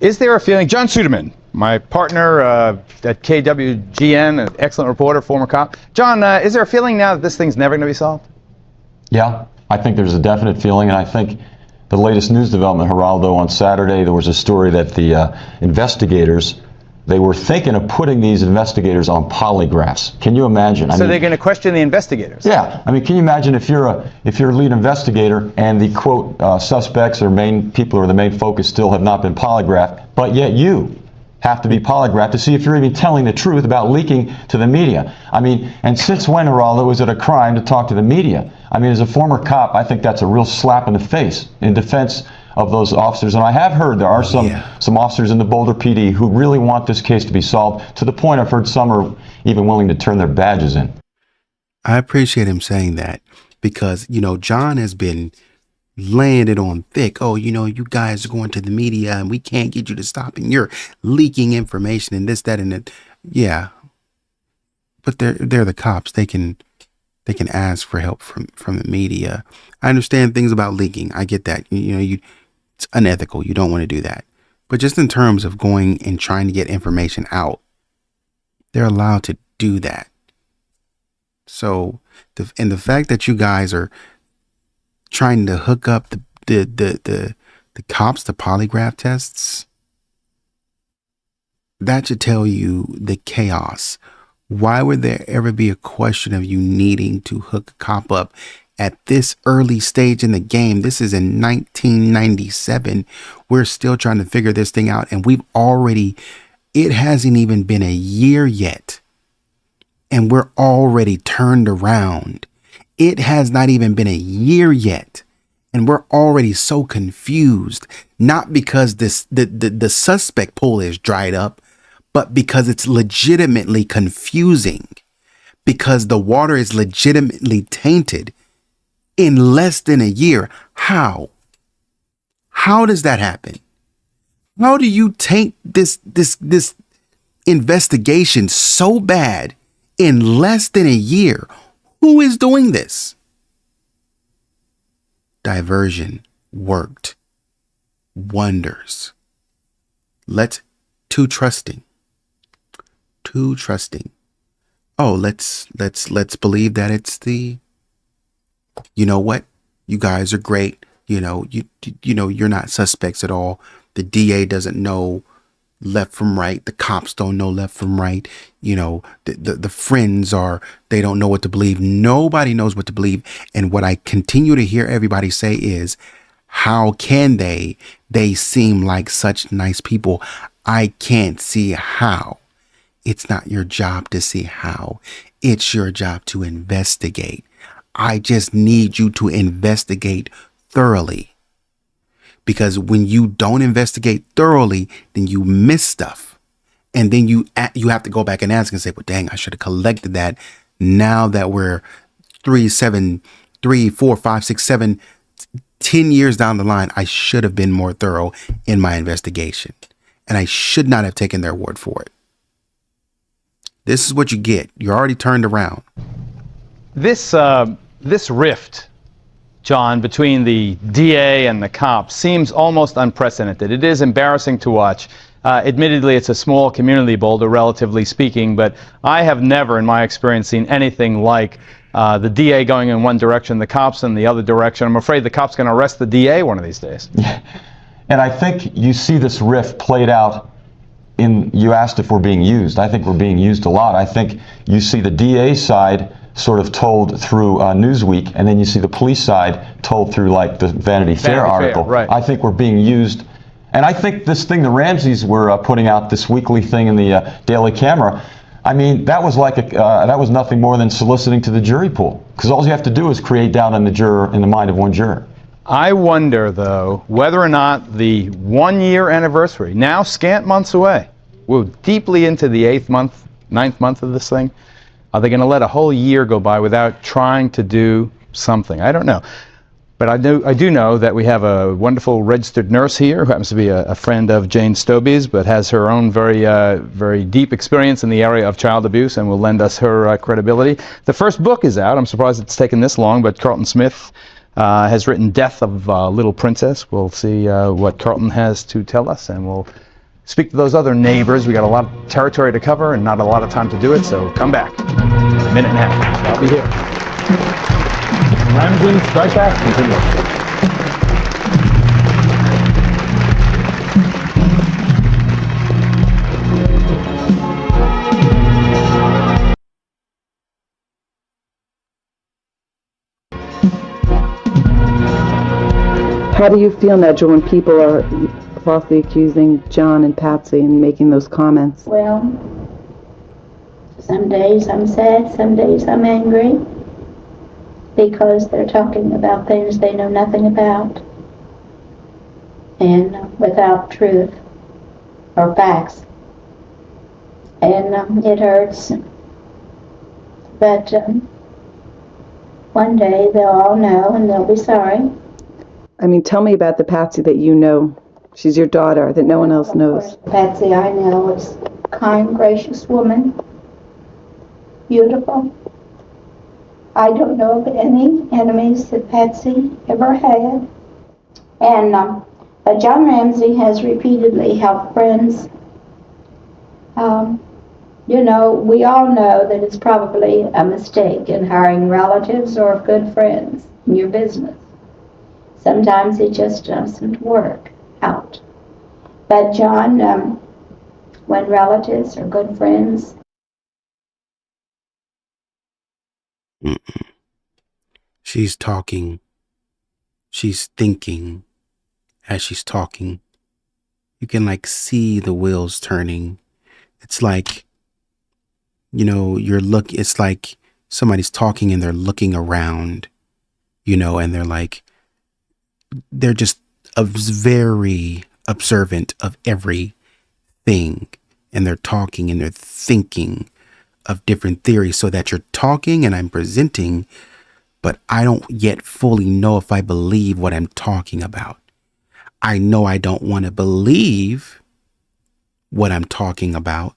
Is there a feeling, John Suderman, my partner at KWGN, an excellent reporter, former cop. John, is there a feeling now that this thing's never going to be solved? Yeah, I think there's a definite feeling, and I think the latest news development, Geraldo, on Saturday, there was a story that the investigators they were thinking of putting these investigators on polygraphs. Can you imagine? So they're going to question the investigators? Yeah. I mean, can you imagine if you're a lead investigator and the quote suspects or main people or the main focus still have not been polygraphed, but yet you have to be polygraphed to see if you're even telling the truth about leaking to the media. I mean, and since when, Geraldo, is it a crime to talk to the media? I mean, as a former cop, I think that's a real slap in the face in defense of those officers. And I have heard there are some officers in the Boulder PD who really want this case to be solved, to the point I've heard some are even willing to turn their badges in. I appreciate him saying that because, you know, John has been laying it on thick. Oh, you know, you guys are going to the media and we can't get you to stop and you're leaking information and this, that, and that. Yeah. But they're the cops. They can ask for help from the media. I understand things about leaking. I get that. You know, it's unethical. You don't want to do that. But just in terms of going and trying to get information out, they're allowed to do that. So, the fact that you guys are trying to hook up the cops to polygraph tests, that should tell you the chaos. Why would there ever be a question of you needing to hook a cop up at this early stage in the game? This is in 1997. We're still trying to figure this thing out, and it hasn't even been a year yet, and we're already turned around. It has not even been a year yet, and we're already so confused, not because the suspect pool is dried up, but because it's legitimately confusing, because the water is legitimately tainted in less than a year. How does that happen? How do you taint this investigation so bad in less than a year? Who is doing this? Diversion worked wonders. Too trusting. Oh, let's believe that it's you know what? You guys are great. You know, you're not suspects at all. The DA doesn't know left from right. The cops don't know left from right. You know, the friends they don't know what to believe. Nobody knows what to believe. And what I continue to hear everybody say is, how can they? They seem like such nice people. I can't see how. It's not your job to see how. It's your job to investigate. I just need you to investigate thoroughly. Because when you don't investigate thoroughly, then you miss stuff. And then you have to go back and ask and say, well, dang, I should have collected that. Now that we're 3, 4, 5, 6, 7, 10 years down the line, I should have been more thorough in my investigation. And I should not have taken their word for it. This is what you get. You're already turned around. This rift, John, between the DA and the cops seems almost unprecedented. It is embarrassing to watch. Admittedly, it's a small community, Boulder, relatively speaking, but I have never, in my experience, seen anything like the DA going in one direction, the cops in the other direction. I'm afraid the cops going to arrest the DA one of these days. And I think you see this rift played out you asked if we're being used. I think we're being used a lot. I think you see the DA side sort of told through Newsweek, and then you see the police side told through like the Vanity Fair article. Right. I think we're being used. And I think this thing the Ramseys were putting out, this weekly thing in the Daily Camera, I mean, that was like that was nothing more than soliciting to the jury pool, because all you have to do is create doubt in the mind of one juror. I wonder, though, whether or not the 1-year anniversary, now scant months away, we're deeply into the 9th month of this thing. Are they going to let a whole year go by without trying to do something? I don't know. But I do know that we have a wonderful registered nurse here who happens to be a friend of Jane Stobie's, but has her own very deep experience in the area of child abuse and will lend us her credibility. The first book is out. I'm surprised it's taken this long, but Carlton Smith has written Death of Little Princess. We'll see what Carlton has to tell us, and we'll speak to those other neighbors. We got a lot of territory to cover and not a lot of time to do it, so come back. A minute and a half. I'll be here. Ramsey, Strike Back, continue. How do you feel, Nedra, when people are falsely accusing John and Patsy and making those comments? Well, some days I'm sad, some days I'm angry, because they're talking about things they know nothing about, and without truth or facts. And it hurts. But one day they'll all know and they'll be sorry. I mean, tell me about the Patsy that you know. She's your daughter, that no one else knows. Patsy I know is a kind, gracious woman. Beautiful. I don't know of any enemies that Patsy ever had. And John Ramsey has repeatedly helped friends. You know, we all know that it's probably a mistake in hiring relatives or good friends in your business. Sometimes it just doesn't work out. But John, when relatives or good friends. She's talking. She's thinking as she's talking. You can like see the wheels turning. It's like, you know, it's like somebody's talking and they're looking around, you know, and they're just very observant of everything, and they're talking and they're thinking of different theories, so that you're talking and I'm presenting, but I don't yet fully know if I believe what I'm talking about. I know I don't want to believe what I'm talking about,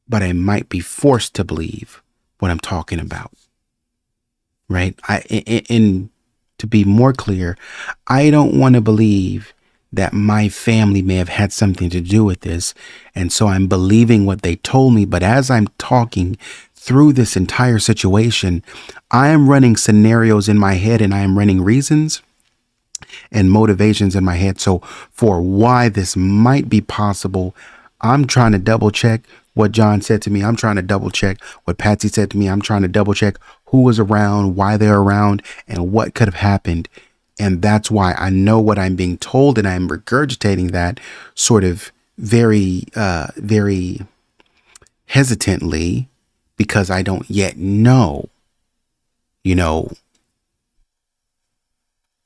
but I might be forced to believe what I'm talking about. Right? And to be more clear, I don't want to believe that my family may have had something to do with this. And so I'm believing what they told me. But as I'm talking through this entire situation, I am running scenarios in my head, and I am running reasons and motivations in my head. So for why this might be possible, I'm trying to double check what John said to me. I'm trying to double check what Patsy said to me. I'm trying to double check who was around, why they're around, and what could have happened. And that's why I know what I'm being told, and I'm regurgitating that sort of very hesitantly, because I don't yet know, you know,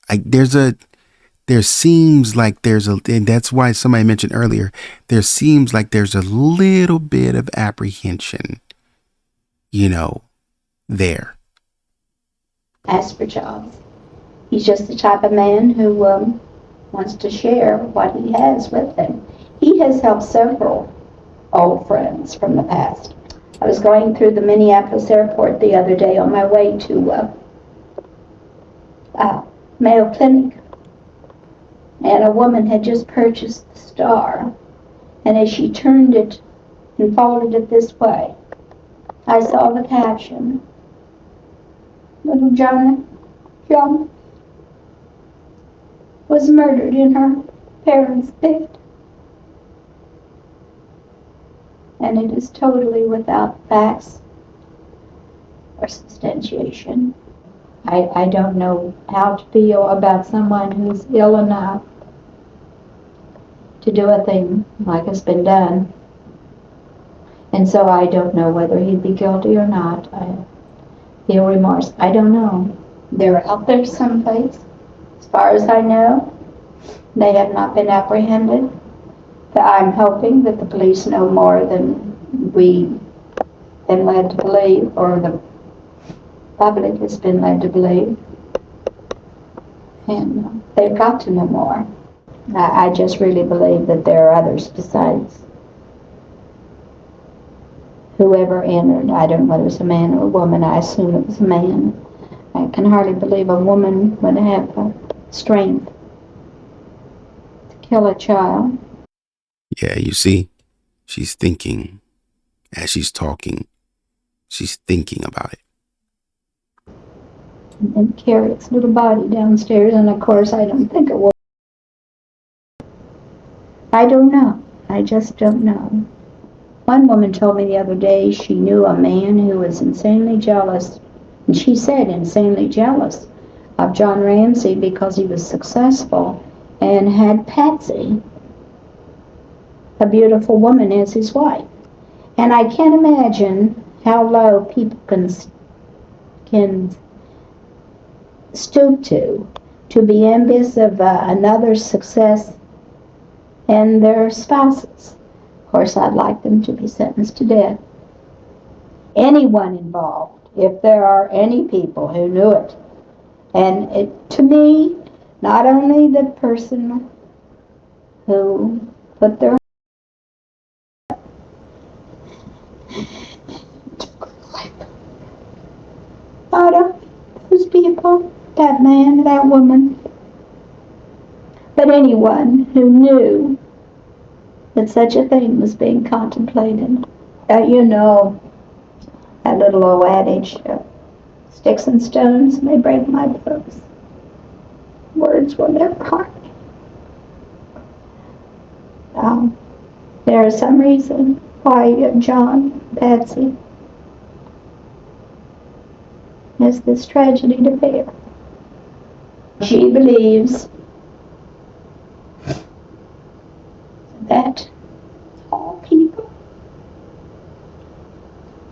there seems like and that's why somebody mentioned earlier, there seems like there's a little bit of apprehension, you know, there. Ask for jobs. He's just the type of man who wants to share what he has with them. He has helped several old friends from the past. I was going through the Minneapolis airport the other day on my way to Mayo Clinic, and a woman had just purchased the Star, and as she turned it and folded it this way, I saw the caption, "Little John was murdered in her parents' bed." And it is totally without facts or substantiation. I don't know how to feel about someone who's ill enough to do a thing like has been done. And so I don't know whether he'd be guilty or not. I feel remorse. I don't know. They're out there someplace. As far as I know, they have not been apprehended. I'm hoping that the police know more than we've been led to believe, or the public has been led to believe. And they've got to know more. I just really believe that there are others besides whoever entered. I don't know whether it's a man or a woman. I assume it was a man. I can hardly believe a woman would have strength to kill a child. Yeah, you see, she's thinking as she's talking. She's thinking about it. And carry its little body downstairs, and of course I don't think it will. I don't know. I just don't know. One woman told me the other day she knew a man who was insanely jealous, and she said insanely jealous, of John Ramsey because he was successful and had Patsy, a beautiful woman, as his wife. And I can't imagine how low people can stoop to be envious of another's success and their spouses. Of course, I'd like them to be sentenced to death. Anyone involved, if there are any people who knew it. And it, to me, not only the person who put their out of those people, that man, that woman, but anyone who knew that such a thing was being contemplated. You know, that little old adage, sticks and stones may break my bones. Words will never harm me. There is some reason why John, Patsy, has this tragedy to bear. She believes that all people,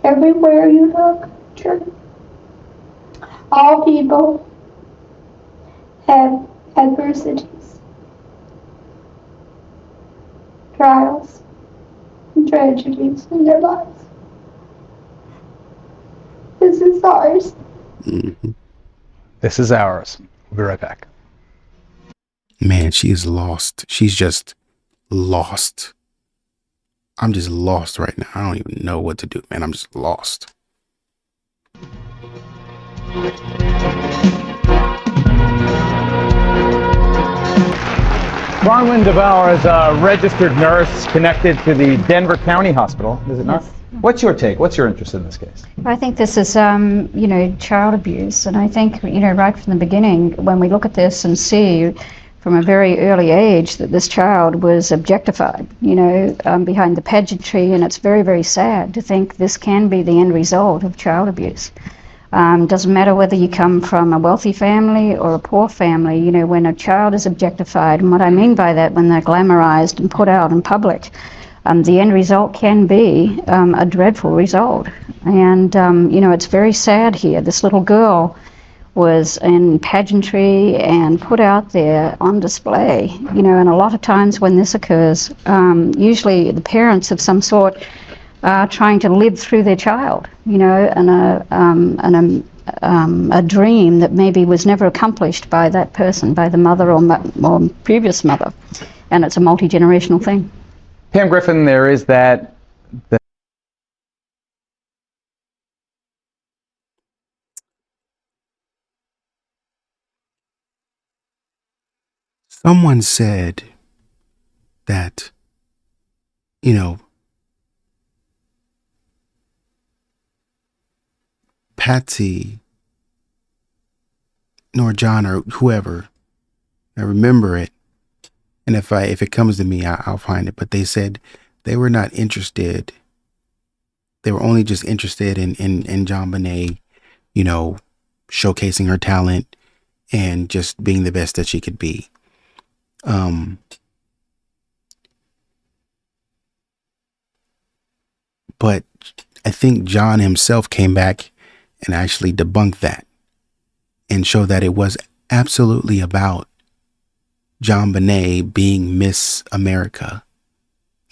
everywhere you look, true, all people have adversities, trials, and tragedies in their lives. This is ours. This is ours. We'll be right back. Man, she is lost. She's just lost. I'm just lost right now. I don't even know what to do, man. I'm just lost. Bronwyn DeBauer is a registered nurse connected to the Denver County Hospital, is it not? Yes. What's your take? What's your interest in this case? I think this is, child abuse, and I think, right from the beginning, when we look at this and see from a very early age that this child was objectified, behind the pageantry, and it's very, very sad to think this can be the end result of child abuse. Doesn't matter whether you come from a wealthy family or a poor family, when a child is objectified, and what I mean by that, when they're glamorized and put out in public, the end result can be a dreadful result. And, it's very sad here. This little girl was in pageantry and put out there on display, and a lot of times when this occurs, usually the parents of some sort are trying to live through their child, and a dream that maybe was never accomplished by that person, by the mother or previous mother, and it's a multi-generational thing. Pam Griffin, there is that Someone said that, Patsy nor John or whoever, I remember it, and if it comes to me, I'll find it. But they said they were not interested. They were only just interested in JonBenet, showcasing her talent and just being the best that she could be. But I think John himself came back and actually debunked that and showed that it was absolutely about JonBenet being Miss America.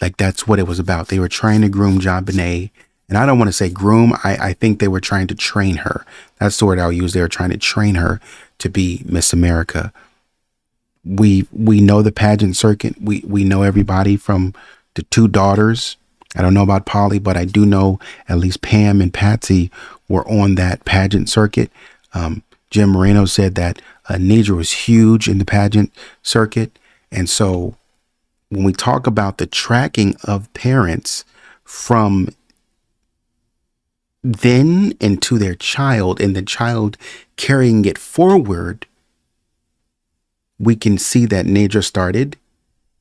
Like, that's what it was about. They were trying to groom JonBenet, and I don't want to say groom. I think they were trying to train her. That's the word I'll use. They were trying to train her to be Miss America. We know the pageant circuit. We know everybody from the two daughters. I don't know about Polly, but I do know at least Pam and Patsy were on that pageant circuit. Jim Moreno said that Nedra was huge in the pageant circuit. And so when we talk about the tracking of parents from then into their child and the child carrying it forward, we can see that Nedra started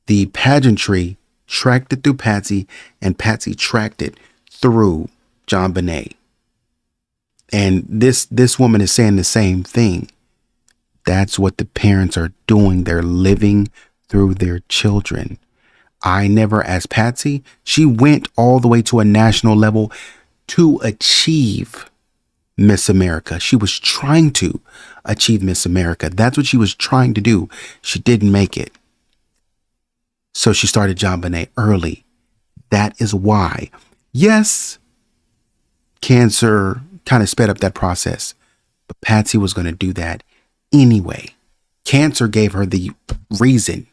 the pageantry, tracked it through Patsy, and Patsy tracked it through JonBenet. And this woman is saying the same thing. That's what the parents are doing. They're living through their children. I never asked Patsy. She went all the way to a national level to achieve Miss America. She was trying to achieve Miss America. That's what she was trying to do. She didn't make it. So she started JonBenet early. That is why. Yes, cancer kind of sped up that process, but Patsy was going to do that anyway. Cancer gave her the reason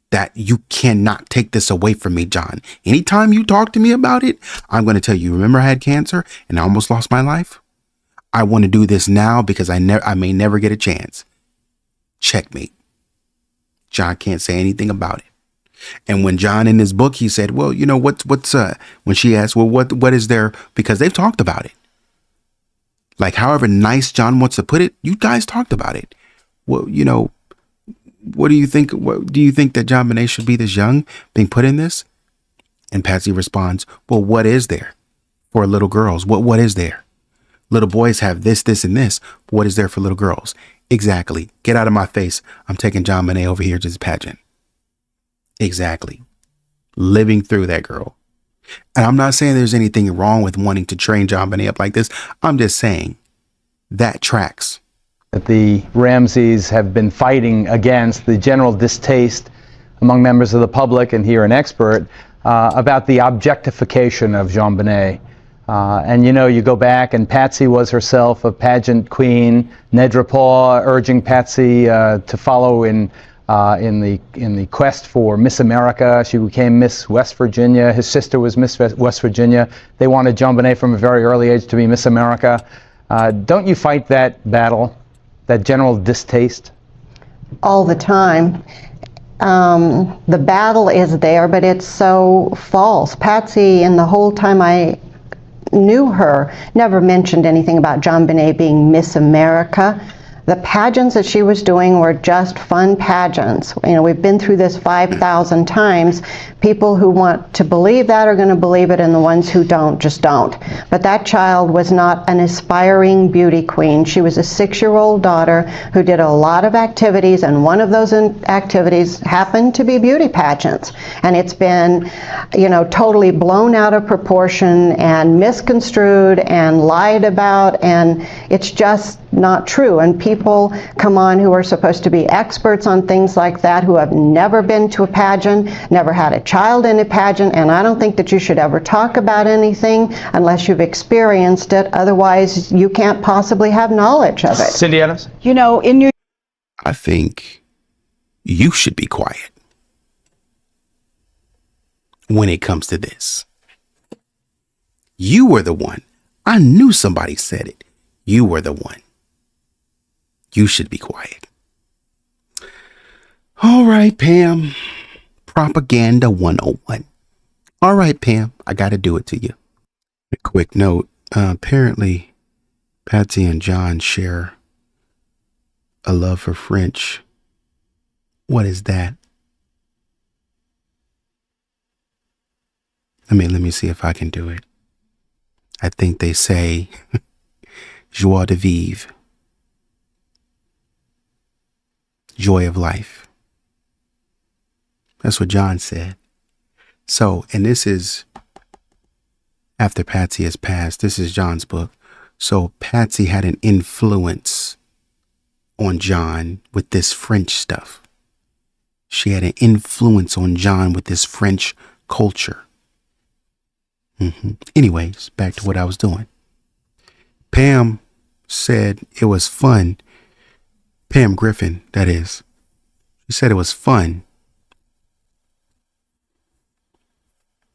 that you cannot take this away from me, John. Anytime you talk to me about it, I'm going to tell you, remember I had cancer and I almost lost my life? I want to do this now because I may never get a chance. Checkmate. John can't say anything about it. And when John in his book, he said, well, you know, what's when she asked, well, what is there? Because they've talked about it. Like, however nice John wants to put it, you guys talked about it. Well, you know, what do you think? What do you think that JonBenet should be this young being put in this? And Patsy responds, well, what is there for little girls? What is there? Little boys have this, and this. What is there for little girls? Exactly. Get out of my face. I'm taking JonBenet over here to this pageant. Exactly. Living through that girl. And I'm not saying there's anything wrong with wanting to train JonBenet up like this. I'm just saying that tracks. That the Ramseys have been fighting against the general distaste among members of the public, and here an expert, about the objectification of JonBenet. And you know, you go back and Patsy was herself a pageant queen. Nedra Paugh urging Patsy to follow in the quest for Miss America. She became Miss West Virginia. His sister was Miss West Virginia. They wanted JonBenet from a very early age to be Miss America. Don't you fight that battle, that general distaste? All the time. The battle is there, but it's so false. Patsy, in the whole time I knew her, never mentioned anything about JonBenet being Miss America. The pageants that she was doing were just fun pageants. You know, we've been through this 5,000 times. People who want to believe that are going to believe it, and the ones who don't just don't. But that child was not an aspiring beauty queen. She was a 6-year-old daughter who did a lot of activities, and one of those activities happened to be beauty pageants. And it's been, you know, totally blown out of proportion and misconstrued and lied about, and it's just not true. And people come on who are supposed to be experts on things like that, who have never been to a pageant, never had a child in a pageant, and I don't think that you should ever talk about anything unless you've experienced it. Otherwise, you can't possibly have knowledge of it. Cindy Adams? You know, in your... I think you should be quiet when it comes to this. You were the one. I knew somebody said it. You were the one. You should be quiet. All right, Pam. Propaganda 101. All right, Pam. I got to do it to you. A quick note. Apparently, Patsy and John share a love for French. What is that? Let me see if I can do it. I think they say joie de vivre. Joy of life. That's what John said. So, and this is after Patsy has passed. This is John's book. So Patsy had an influence on John with this French stuff. She had an influence on John with this French culture. Anyways, back to what I was doing. Pam said it was fun. Pam Griffin, that is. She said it was fun.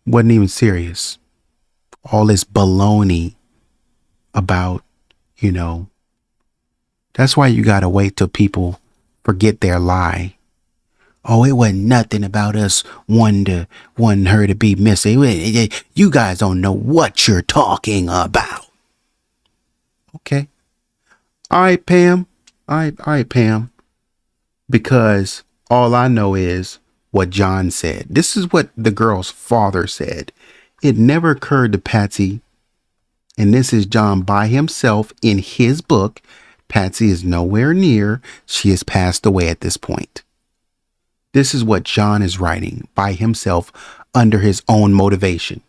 Wasn't even serious. All this baloney about, you know, that's why you gotta wait till people forget their lie. Oh, it wasn't nothing about us wanting her to be missing. You guys don't know what you're talking about. Okay. All right, Pam. All right, Pam. Because all I know is what John said. This is what the girl's father said. It never occurred to Patsy, and this is John by himself in his book, Patsy is nowhere near. She has passed away at this point. This is what John is writing by himself under his own motivation.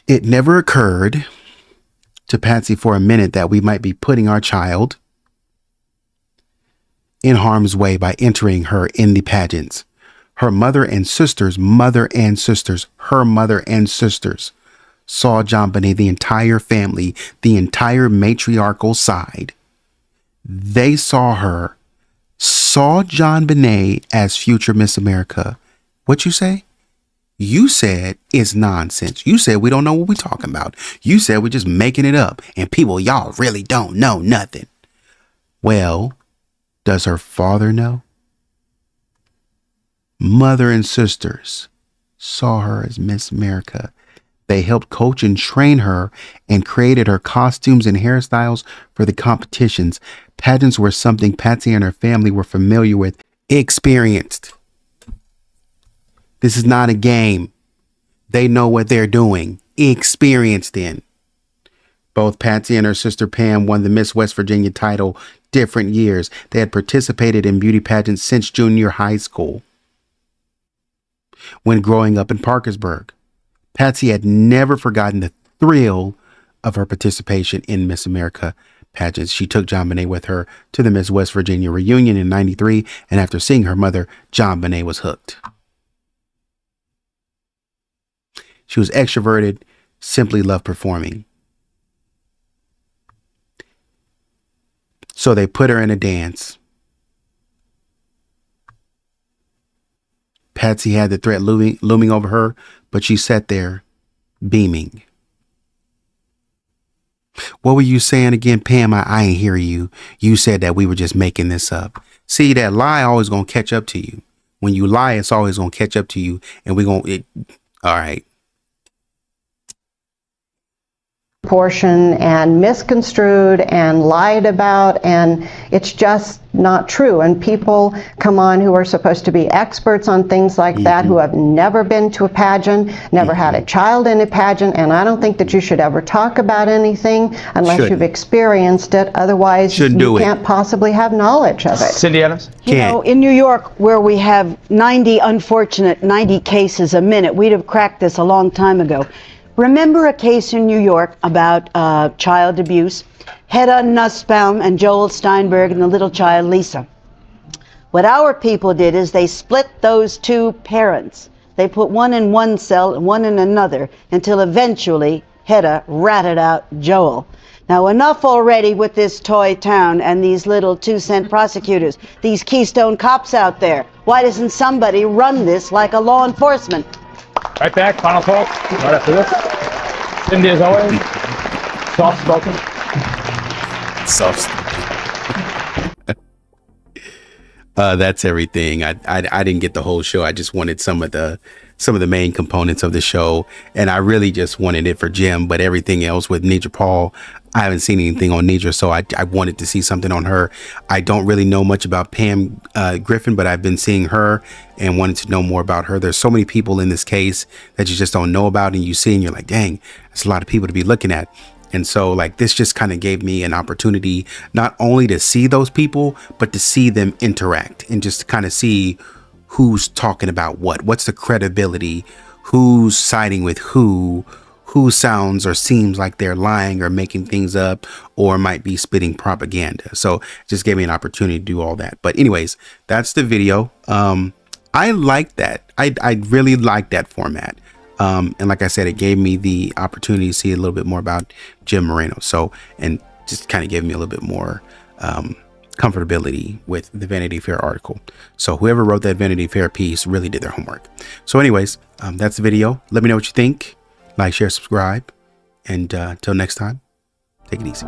It never occurred to Patsy for a minute that we might be putting our child in harm's way by entering her in the pageants. Her mother and sisters saw JonBenet, the entire family, the entire matriarchal side. They saw JonBenet as future Miss America. What you say? You said it's nonsense. You said we don't know what we're talking about. You said we're just making it up and people, y'all really don't know nothing. Well, does her father know? Mother and sisters saw her as Miss America. They helped coach and train her and created her costumes and hairstyles for the competitions. Pageants were something Patsy and her family were familiar with, experienced. This is not a game. They know what they're doing, experienced in. Both Patsy and her sister Pam won the Miss West Virginia title different years. They had participated in beauty pageants since junior high school. When growing up in Parkersburg, Patsy had never forgotten the thrill of her participation in Miss America pageants. She took JonBenet with her to the Miss West Virginia reunion in '93, and after seeing her mother, JonBenet was hooked. She was extroverted, simply loved performing. So they put her in a dance. Patsy had the threat looming over her, but she sat there beaming. What were you saying again, Pam? I ain't hear you. You said that we were just making this up. See, that lie always gonna catch up to you. When you lie, it's always gonna catch up to you, and all right. Portion and misconstrued and lied about, and it's just not true. And people come on who are supposed to be experts on things like that, who have never been to a pageant, never had a child in a pageant, and I don't think that you should ever talk about anything unless you've experienced it. Otherwise, you can't possibly have knowledge of it. Cindy Adams? You know, in New York, where we have 90 cases a minute, we'd have cracked this a long time ago. Remember a case in New York about child abuse? Hedda Nussbaum and Joel Steinberg and the little child Lisa. What our people did is they split those two parents. They put one in one cell and one in another until eventually Hedda ratted out Joel. Now enough already with this toy town and these little 2-cent prosecutors, these Keystone cops out there. Why doesn't somebody run this like a law enforcement? Right back, final talk, right after this. Cindy, as always, soft-spoken. That's everything. I didn't get the whole show. I just wanted some of the main components of the show, and I really just wanted it for Jim. But everything else with Nedra Paugh, I haven't seen anything on Nedra, so I wanted to see something on her. I don't really know much about Pam Griffin, but I've been seeing her and wanted to know more about her. There's so many people in this case that you just don't know about, and you see and you're like, dang, that's a lot of people to be looking at. And so like this just kind of gave me an opportunity not only to see those people, but to see them interact and just kind of see who's talking about what's the credibility, who's siding with who sounds or seems like they're lying or making things up or might be spitting propaganda. So it just gave me an opportunity to do all that. But anyways, that's the video. I like that. I really like that format. And like I said, it gave me the opportunity to see a little bit more about Jim Moreno. So, and just kind of gave me a little bit more comfortability with the Vanity Fair article. So whoever wrote that Vanity Fair piece really did their homework. So anyways, that's the video. Let me know what you think. Like, share, subscribe. And until next time, take it easy.